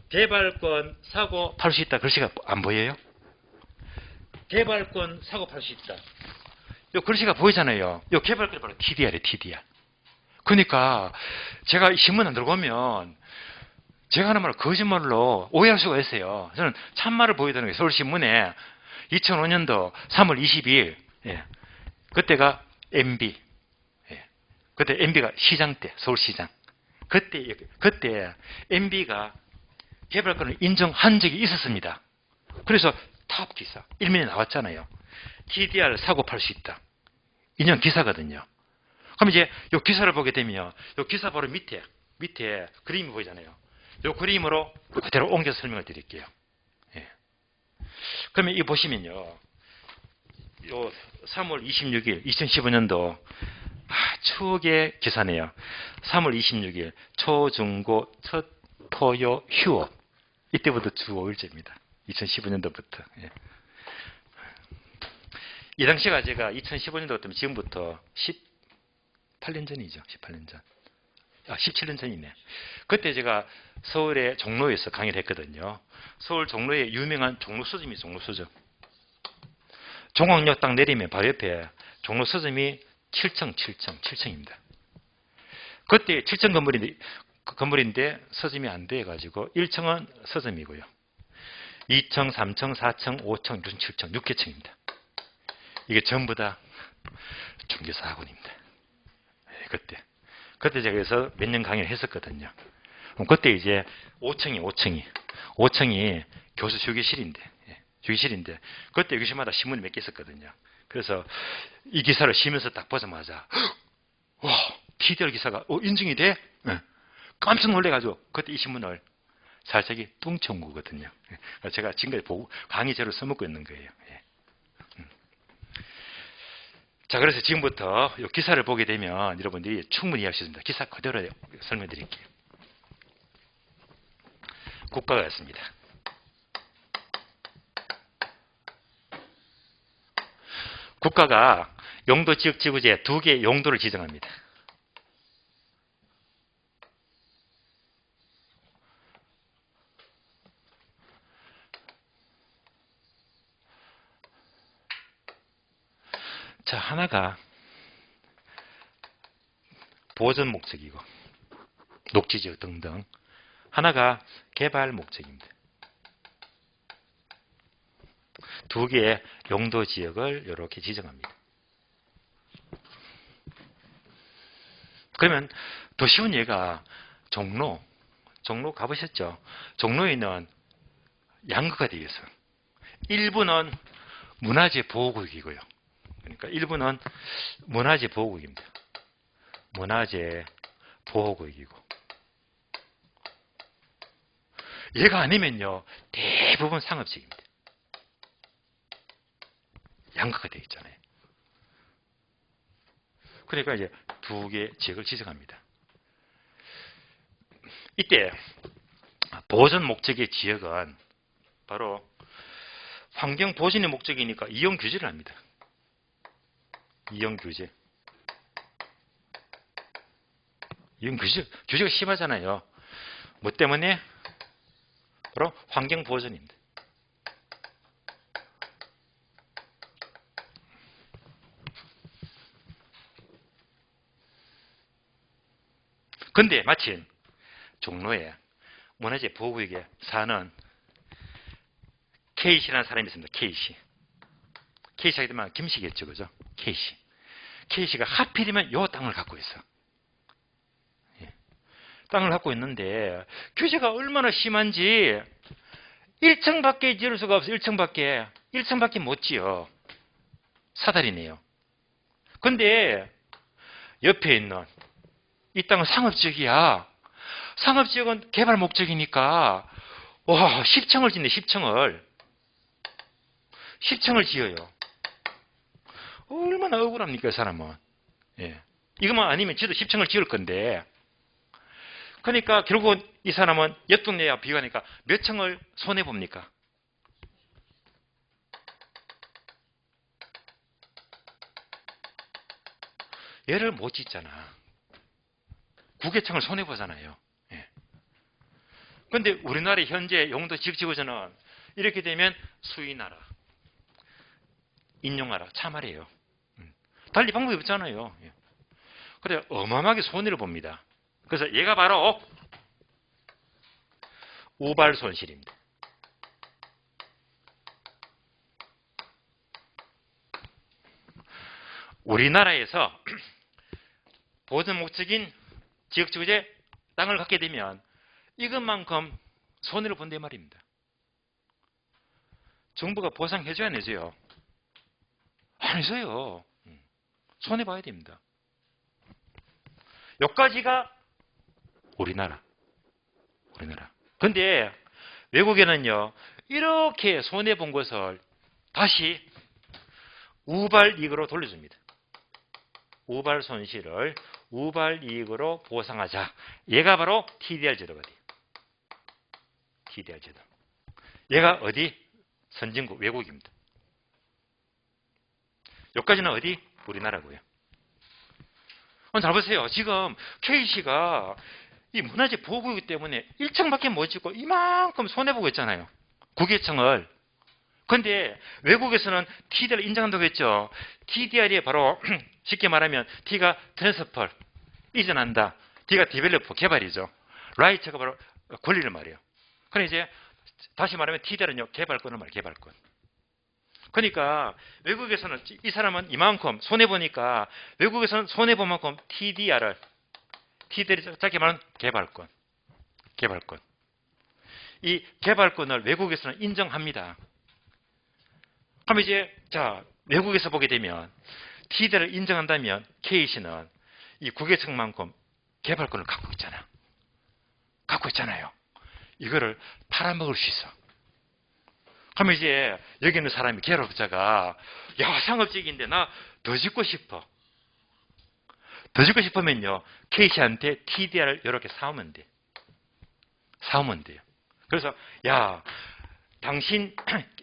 개발권 사고 팔 수 있다 글씨가 안 보여요? 개발권 사고 팔 수 있다. 요 글씨가 보이잖아요. 요 개발권이 바로 TDR이에요, TDR. 그러니까 제가 이 신문 안 들고 오면 제가 하는 말을 거짓말로 오해할 수가 있어요. 저는 참말을 보여드리는 거예요. 서울신문에 2005년도 3월 22일, 그때가 MB, 그때 MB가 시장 때, 서울시장. 그때 MB가 개발권을 인정한 적이 있었습니다. 그래서 탑 기사, 일면에 나왔잖아요. TDR 사고 팔 수 있다. 인용 기사거든요. 그럼 이제 이 기사를 보게 되면, 이 기사 바로 밑에 그림이 보이잖아요. 이 그림으로 그대로 옮겨서 설명을 드릴게요. 그러면 이 보시면요. 요 3월 26일 2015년도 추억의 기사네요. 3월 26일 초중고 첫 토요 휴업. 이때부터 주 5일째입니다. 2015년도부터. 예. 이 당시가 제가 2015년도 때문에 지금부터 18년 전이죠. 18년 전. 17년 전이네. 그때 제가 서울의 종로에서 강의를 했거든요. 서울 종로에 유명한 종로 서점이 종로 서점. 종황역 딱 내리면 바로 옆에 종로 서점이 7층입니다. 그때 7층 건물인데 서점이 안 돼가지고 1층은 서점이고요. 2층, 3층, 4층, 5층, 6층, 7층, 6개층입니다. 이게 전부 다 종교사 학원입니다. 그때 제가 그래서 몇 년 강의를 했었거든요. 그럼 그때 이제 5층이 교수 휴게실인데, 그때 교실마다 신문이 몇 개 있었거든요. 그래서 이 기사를 쉬면서 딱 보자마자, 와, TDR 기사가, 인증이 돼? 네. 깜짝 놀래가지고, 그때 이 신문을 살짝이 뚱쳐온 거거든요. 제가 지금까지 보고 강의 재료 써먹고 있는 거예요. 자, 그래서 지금부터 이 기사를 보게 되면 여러분들이 충분히 이해할 수 있습니다. 기사 그대로 설명해 드릴게요. 국가가 있습니다. 국가가 용도 지역 지구제 2개의 용도를 지정합니다. 자, 하나가 보전 목적이고 녹지지역 등등, 하나가 개발 목적입니다. 2개의 용도 지역을 이렇게 지정합니다. 그러면 더 쉬운 예가 종로 가보셨죠? 종로에 있는 양극화 되어 있어요. 일부는 문화재 보호구역이고요. 그러니까 일부는 문화재 보호구역입니다. 문화재 보호구역이고, 얘가 아니면요 대부분 상업지역입니다. 양극화 되어 있잖아요. 그러니까 이제 2개 지역을 지정합니다. 이때 보전 목적의 지역은 바로 환경 보전의 목적이니까 이용 규제를 합니다. 이용 규제. 이용 규제가 심하잖아요. 뭐 때문에? 바로 환경 보전입니다. 근데 마침 종로에 문화재 보호구역에 사는 K씨라는 사람이 있습니다. K씨. K씨가 되면 김씨겠죠, 그죠? K씨. K씨가 하필이면 요 땅을 갖고 있어. 예. 땅을 갖고 있는데 규제가 얼마나 심한지 1층밖에 지을 수가 없어요. 1층밖에 못 지어. 사다리네요. 근데 옆에 있는 이 땅은 상업지역이야. 상업지역은 개발 목적이니까 와, 10층을 짓네. 10층을 지어요. 얼마나 억울합니까, 이 사람은. 예. 이것만 아니면 지도 10층을 지을 건데. 그러니까 결국은 이 사람은 옆 동네와 비교하니까 몇 층을 손해봅니까? 얘를 못 짓잖아. 9개층을 손해보잖아요. 그런데 예. 우리나라의 현재 용도 지역지구제는 이렇게 되면 수인하라, 인용하라, 참하래요. 달리 방법이 없잖아요. 예. 그래 어마어마하게 손해를 봅니다. 그래서 얘가 바로 우발 손실입니다. 우리나라에서 보전 목적인 지역지구제 땅을 갖게 되면 이것만큼 손해를 본단 말입니다. 정부가 보상해줘야 안 해줘요? 안 해줘요. 손해봐야 됩니다. 여기까지가 우리나라. 근데 외국에는요, 이렇게 손해본 것을 다시 우발이익으로 돌려줍니다. 우발 손실을 우발이익으로 보상하자. 얘가 바로 TDR 제도가 돼요. TDR 제도. 얘가 어디? 선진국, 외국입니다. 여기까지는 어디? 우리나라고요. 잘 보세요. 지금 K씨가 이 문화재 보호구역 때문에 1층밖에 못 짓고 이만큼 손해보고 있잖아요. 국외청을. 근데 외국에서는 TDR을 인정한다고 했죠. TDR이 바로 쉽게 말하면 T가 트랜스퍼, 이전한다. D가 디벨로퍼, 개발이죠. 라이트가 바로 권리를 말해요. 그럼 이제 다시 말하면 TDR은요, 개발권을 말해요. 개발권. 그러니까 외국에서는 이 사람은 이만큼 손해보니까 외국에서는 손해본 만큼 TDR이 짧게 말하면 개발권. 개발권. 이 개발권을 외국에서는 인정합니다. 그럼 이제 자 외국에서 보게 되면 TDR을 인정한다면 K씨는 이 국외청만큼 개발권을 갖고 있잖아. 갖고 있잖아요. 이거를 팔아먹을 수 있어. 그러면 이제 여기 있는 사람이 개발업자가 야 상업적인데 나 더 짓고 싶어. 더 짓고 싶으면요. K씨한테 TDR을 이렇게 사오면 돼. 사오면 돼요. 그래서 야 당신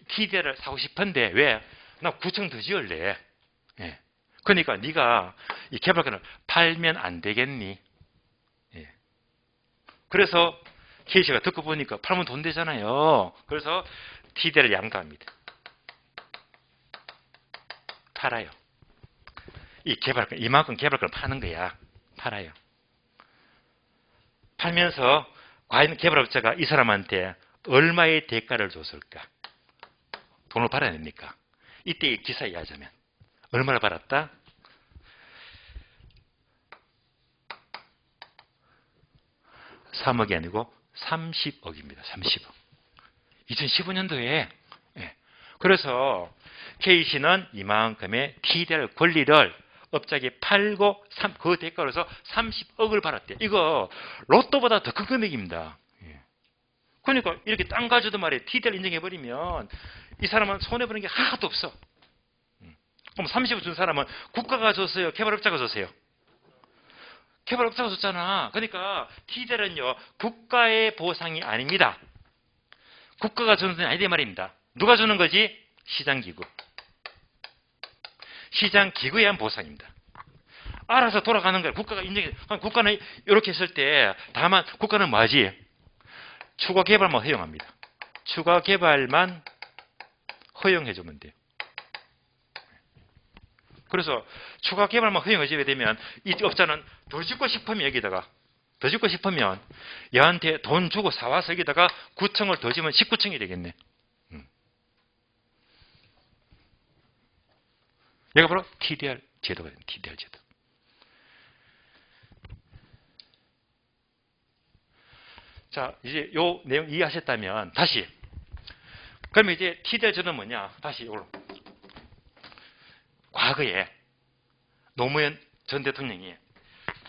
TDR을 사고 싶은데 왜? 나 9층 더 지을래. 예. 그러니까 네가 이 개발권을 팔면 안 되겠니? 예. 그래서 K씨가 듣고 보니까 팔면 돈 되잖아요. 그래서 TDR을 양도합니다. 팔아요. 이 개발권, 이만큼 개발권을 파는 거야. 팔아요. 팔면서 과연 개발업자가 이 사람한테 얼마의 대가를 줬을까? 돈을 받아야 됩니까? 이때 기사 이해하자면 얼마를 받았다? 3억이 아니고 30억입니다. 30억. 2015년도에. 예. 그래서 K씨는 이만큼의 TDR 권리를 업자에게 팔고 그 대가로서 30억을 받았대요. 이거 로또보다 더 큰 금액입니다. 예. 그러니까 이렇게 땅 가져도 말이에요. TDR 인정해버리면 이 사람은 손해보는 게 하나도 없어. 그럼 30억 준 사람은 국가가 줬어요? 개발업자가 줬어요? 개발업자가 줬잖아. 그러니까 TDR은요. 국가의 보상이 아닙니다. 국가가 주는 건 아니다 말입니다. 누가 주는 거지? 시장기구. 시장기구에 의한 보상입니다. 알아서 돌아가는 거예요. 국가가 인정해. 국가는 이렇게 했을 때 다만 국가는 뭐하지? 추가 개발만 허용합니다. 추가 개발만 허용해주면 돼요. 그래서 추가 개발만 허용해주게 되면 이 업자는 더 짓고 싶으면 여기다가 더 짓고 싶으면 얘한테 돈 주고 사와서 여기다가 9층을 더 지면 19층이 되겠네. 얘가 바로 TDR 제도가 됩니다. TDR 제도. 자, 이제 요 내용 이해하셨다면 다시. 그러면 이제 TDR 제도는 뭐냐? 다시 이걸로. 과거에 노무현 전 대통령이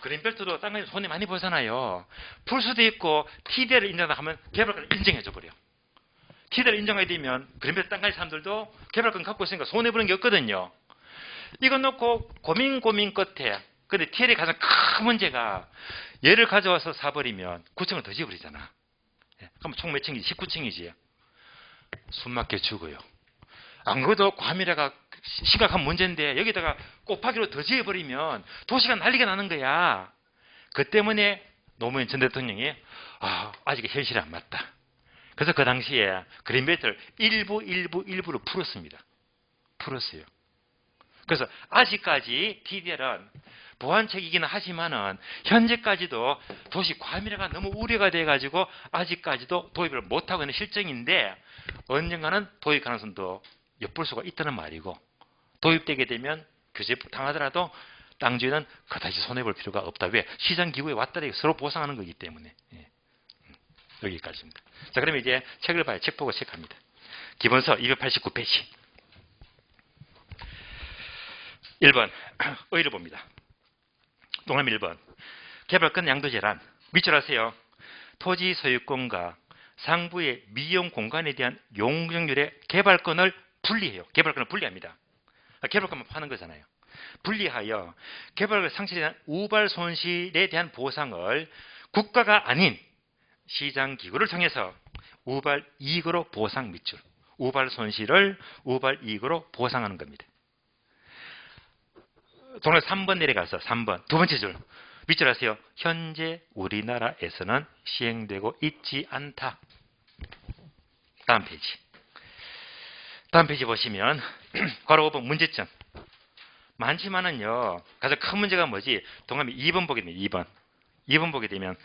그린벨트도 땅 가지고 손해 많이 보잖아요. 풀 수도 있고 TDR을 인정하다 하면 개발권을 인정해줘 버려. TDR을 인정하게 되면 그린벨트 땅 가진 사람들도 개발권 갖고 있으니까 손해 보는 게 없거든요. 이거 놓고 고민 끝에 근데 TDR의 가장 큰 문제가 얘를 가져와서 사버리면 9층을 더 지어버리잖아. 그럼 총 몇 층이지? 19층이지. 숨막혀 죽어요. 안 그래도 과밀화가 심각한 문제인데 여기다가 곱하기로 더 지어버리면 도시가 난리가 나는 거야. 그 때문에 노무현 전 대통령이 아직 현실이 안 맞다. 그래서 그 당시에 그린벨트를 일부로 풀었습니다. 풀었어요. 그래서 아직까지 TDR은 보완책이기는 하지만은 현재까지도 도시 과밀화가 너무 우려가 돼가지고 아직까지도 도입을 못하고 있는 실정인데 언젠가는 도입 가능성도 엿볼 수가 있다는 말이고 도입되게 되면 규제 당하더라도 땅주인은 그다지 손해볼 필요가 없다. 왜? 시장기구에 왔다리 서로 보상하는 거기 때문에. 여기까지입니다. 자, 그러면 이제 책을 봐요. 책 보고 체크합니다. 기본서 289페이지. 1번 의의를 봅니다. 동그라미 1번 개발권 양도제란 밑줄 하세요. 토지 소유권과 상부의 미용 공간에 대한 용적률의 개발권을 분리해요. 개발권을 분리합니다. 개발권만 파는 거잖아요. 분리하여 개발권 상실에 대한 우발 손실에 대한 보상을 국가가 아닌 시장기구를 통해서 우발 이익으로 보상 밑줄, 우발 손실을 우발 이익으로 보상하는 겁니다. 동네 3번 내려가서 3번 두 번째 줄 밑줄 하세요. 현재 우리나라에서는 시행되고 있지 않다. 다음 페이지. 다음 페이지 보시면 괄호 5번 문제점. 많지만은요. 가장 큰 문제가 뭐지? 동그라미 2번 보게 되면 2번 보게 되면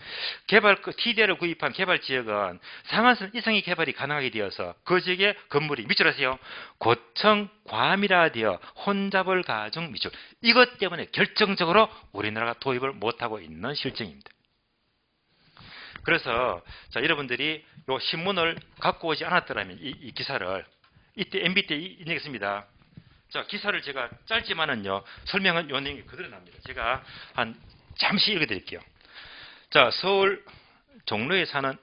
TDR을 구입한 개발 지역은 상한선 이상의 개발이 가능하게 되어서 그 지역의 건물이 밑줄 하세요. 고층 과밀화되어 혼잡을 가중 밑줄. 이것 때문에 결정적으로 우리나라가 도입을 못하고 있는 실정입니다. 그래서 자, 여러분들이 이 신문을 갖고 오지 않았더라면 이 기사를 이때 MB 때 인용했습니다. 자, 기사를 제가 짧지만은요 설명은 요 내용이 그대로 납니다. 제가 한 잠시 읽어드릴게요. 자, 서울 종로에 사는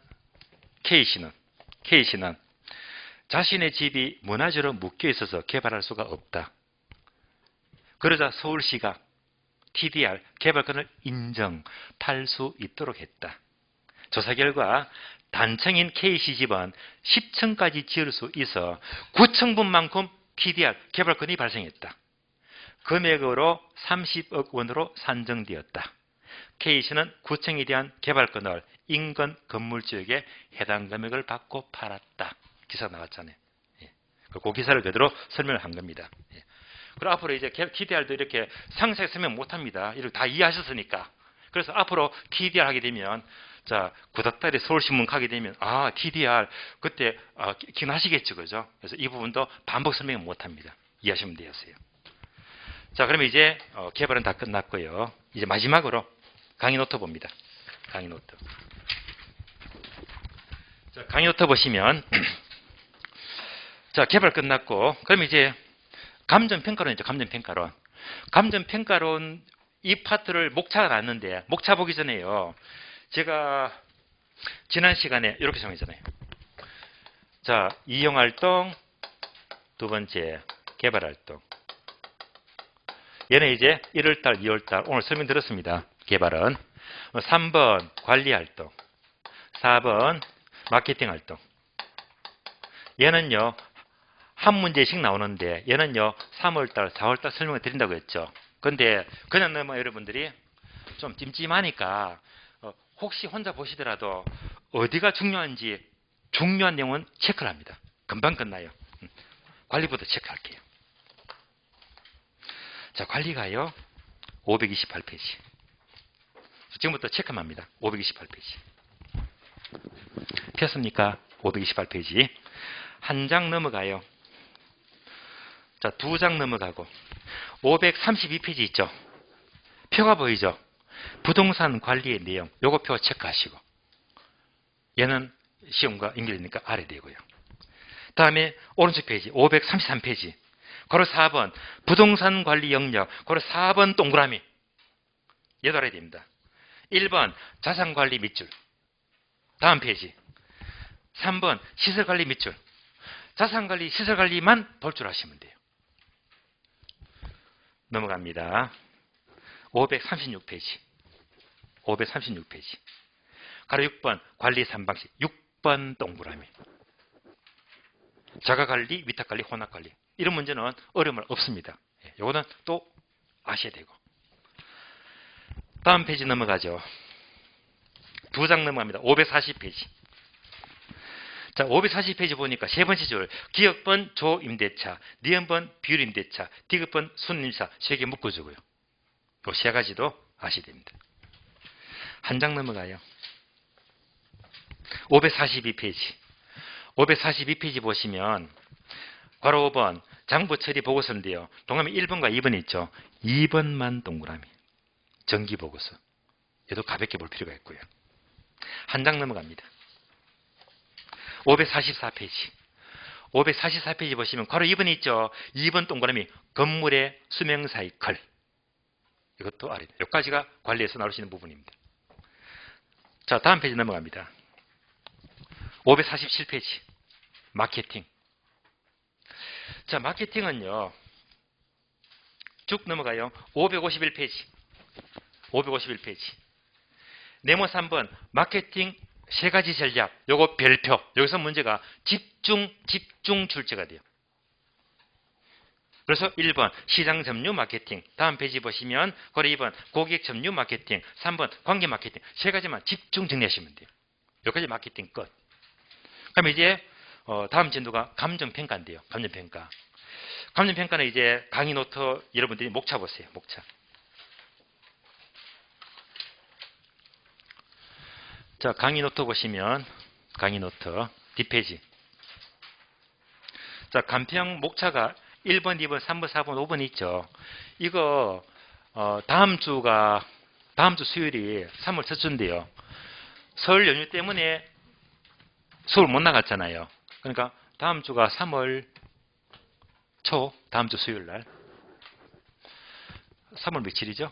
K씨는 자신의 집이 문화재로 묶여 있어서 개발할 수가 없다. 그러자 서울시가 TDR 개발권을 인정할 수 있도록 했다. 조사 결과 단층인 K씨 집은 10층까지 지을 수 있어 9층분만큼 TDR 개발권이 발생했다. 금액으로 30억 원으로 산정되었다. K씨는 9층에 대한 개발권을 인근 건물지역에 해당 금액을 받고 팔았다. 기사가 나왔잖아요. 예. 그 기사를 그대로 설명을 한 겁니다. 예. 그리고 앞으로 이제 TDR도 이렇게 상세히 설명 못합니다. 이렇게 다 이해하셨으니까. 그래서 앞으로 TDR 하게 되면 자, 구닥다리 서울신문 가게 되면 TDR 그때 기억나시겠죠, 그죠? 그래서 이 부분도 반복 설명을 못합니다. 이해하시면 되었어요. 자, 그러면 이제 개발은 다 끝났고요. 이제 마지막으로 강의 노트 봅니다. 강의 노트. 자, 강의 노트 보시면 자, 개발 끝났고 그럼 이제 감정평가론이죠. 감정평가론. 감정평가론 이 파트를 목차가 났는데 목차 보기 전에요. 제가 지난 시간에 이렇게 정했잖아요. 자, 이용활동, 두 번째 개발활동. 얘는 이제 1월달, 2월달 오늘 설명 들었습니다. 개발은 3번 관리활동, 4번 마케팅활동. 얘는요 한 문제씩 나오는데 얘는요 3월달, 4월달 설명을 드린다고 했죠. 근데 그냥 너무 여러분들이 좀 찜찜하니까 혹시 혼자 보시더라도 어디가 중요한지 중요한 내용은 체크를 합니다. 금방 끝나요. 관리부터 체크할게요. 자, 관리가요 528페이지. 지금부터 체크만 합니다. 528페이지. 폈습니까? 528페이지. 한 장 넘어가요. 자, 두 장 넘어가고 532페이지 있죠? 표가 보이죠? 부동산 관리의 내용, 요거 표 체크하시고 얘는 시험과 연결되니까 아래 되고요. 다음에 오른쪽 페이지 533페이지 바로 4번 부동산 관리 영역 바로 4번 동그라미 얘도 알아야 됩니다. 1번 자산관리 밑줄 다음 페이지 3번 시설관리 밑줄 자산관리 시설관리만 볼 줄 아시면 돼요. 넘어갑니다. 536페이지 536페이지 가로 6번 관리 3방식 6번 동그라미 자가관리, 위탁관리, 혼합관리 이런 문제는 어려움 없습니다. 이거는 또 아셔야 되고 다음 페이지 넘어가죠. 두 장 넘어갑니다. 540페이지 자, 540페이지 보니까 세 번째 줄 기업번 조임대차, 니은번 비율임대차, 디귿번 순임차 세 개 묶어주고요. 이 세 가지도 아셔야 됩니다. 한 장 넘어가요. 542페이지 542페이지 보시면 괄호 5번 장부 처리 보고서인데요. 동그라미 1번과 2번 있죠. 2번만 동그라미 정기 보고서 얘도 가볍게 볼 필요가 있고요. 한 장 넘어갑니다. 544페이지 544페이지 보시면 괄호 2번 있죠. 2번 동그라미 건물의 수명 사이클 이것도 알아야 돼요. 여기까지가 관리에서 나올 수 있는 부분입니다. 자, 다음 페이지 넘어갑니다. 547페이지. 마케팅. 자, 마케팅은요. 쭉 넘어가요. 551페이지. 551페이지. 네모 3번. 마케팅 세 가지 전략. 요거 별표. 여기서 문제가 집중 출제가 돼요. 그래서 1번 시장 점유 마케팅. 다음 페이지 보시면 거래 2번 고객 점유 마케팅. 3번 관계 마케팅. 세 가지만 집중 정리하시면 돼요. 여기까지 마케팅 끝. 그럼 이제 다음 진도가 감정평가인데요. 감정평가. 감정평가는 이제 강의 노트 여러분들이 목차 보세요. 목차. 자, 강의 노트 보시면 강의 노트 뒷페이지. 자, 간평 목차가 1번, 2번, 3번, 4번, 5번 있죠. 이거 다음 주 수요일이 3월 첫 주인데요. 설 연휴 때문에 서울 못 나갔잖아요. 그러니까 다음 주가 3월 초, 다음 주 수요일 날. 3월 며칠이죠?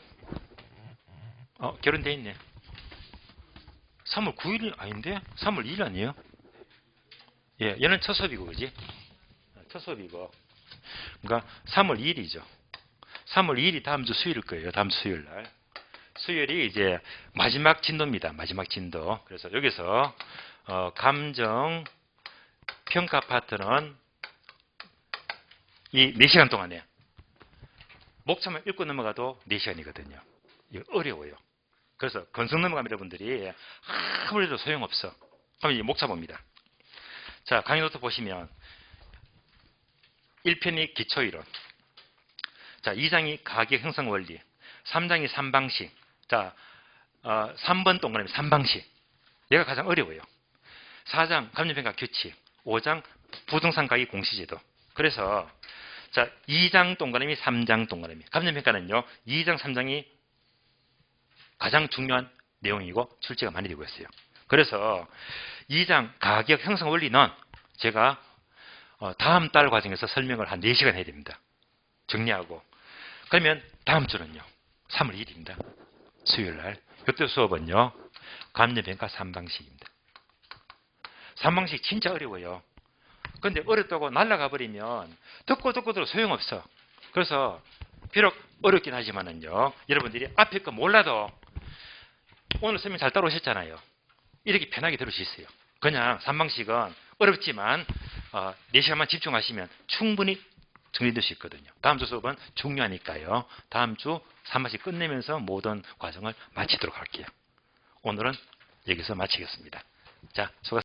결혼돼 있네. 3월 9일이 아닌데? 3월 2일 아니에요? 예, 얘는 첫 수업이고, 그지? 첫 수업이고. 그러니까 3월 2일이죠. 3월 2일이 다음 주 수요일일 거예요. 다음 주 수요일 날. 수요일이 이제 마지막 진도입니다. 마지막 진도. 그래서 여기서 감정 평가 파트는 이 4시간 동안에 목차만 읽고 넘어가도 4시간이거든요. 이거 어려워요. 그래서 건성 넘어가면 여러분들이 아무리 해도 소용없어. 그럼 이제 목차 봅니다. 자, 강의 노트 보시면 1편이 기초이론. 자, 2장이 가격 형성 원리. 3장이 3방식. 자, 3번 동그라미 3방식. 얘가 가장 어려워요. 4장 감정평가 규칙. 5장 부동산 가격 공시제도. 그래서 자, 2장 동그라미 3장 동그라미. 감정평가는요. 2장 3장이 가장 중요한 내용이고 출제가 많이 되고 있어요. 그래서 2장 가격 형성 원리는 제가 다음 달 과정에서 설명을 한 4시간 해야 됩니다. 정리하고. 그러면 다음 주는요. 3월 2일입니다. 수요일 날. 이때 수업은요. 감정평가 3방식입니다. 3방식 진짜 어려워요. 근데 어렵다고 날아가 버리면 듣고도 소용없어. 그래서 비록 어렵긴 하지만은요. 여러분들이 앞에 거 몰라도 오늘 설명 잘 따라오셨잖아요. 이렇게 편하게 들을 수 있어요. 그냥 3방식은 어렵지만 4시간만 집중하시면 충분히 정리될 수 있거든요. 다음 주 수업은 중요하니까요. 다음 주 3방식 끝내면서 모든 과정을 마치도록 할게요. 오늘은 여기서 마치겠습니다. 자, 수고하셨습니다.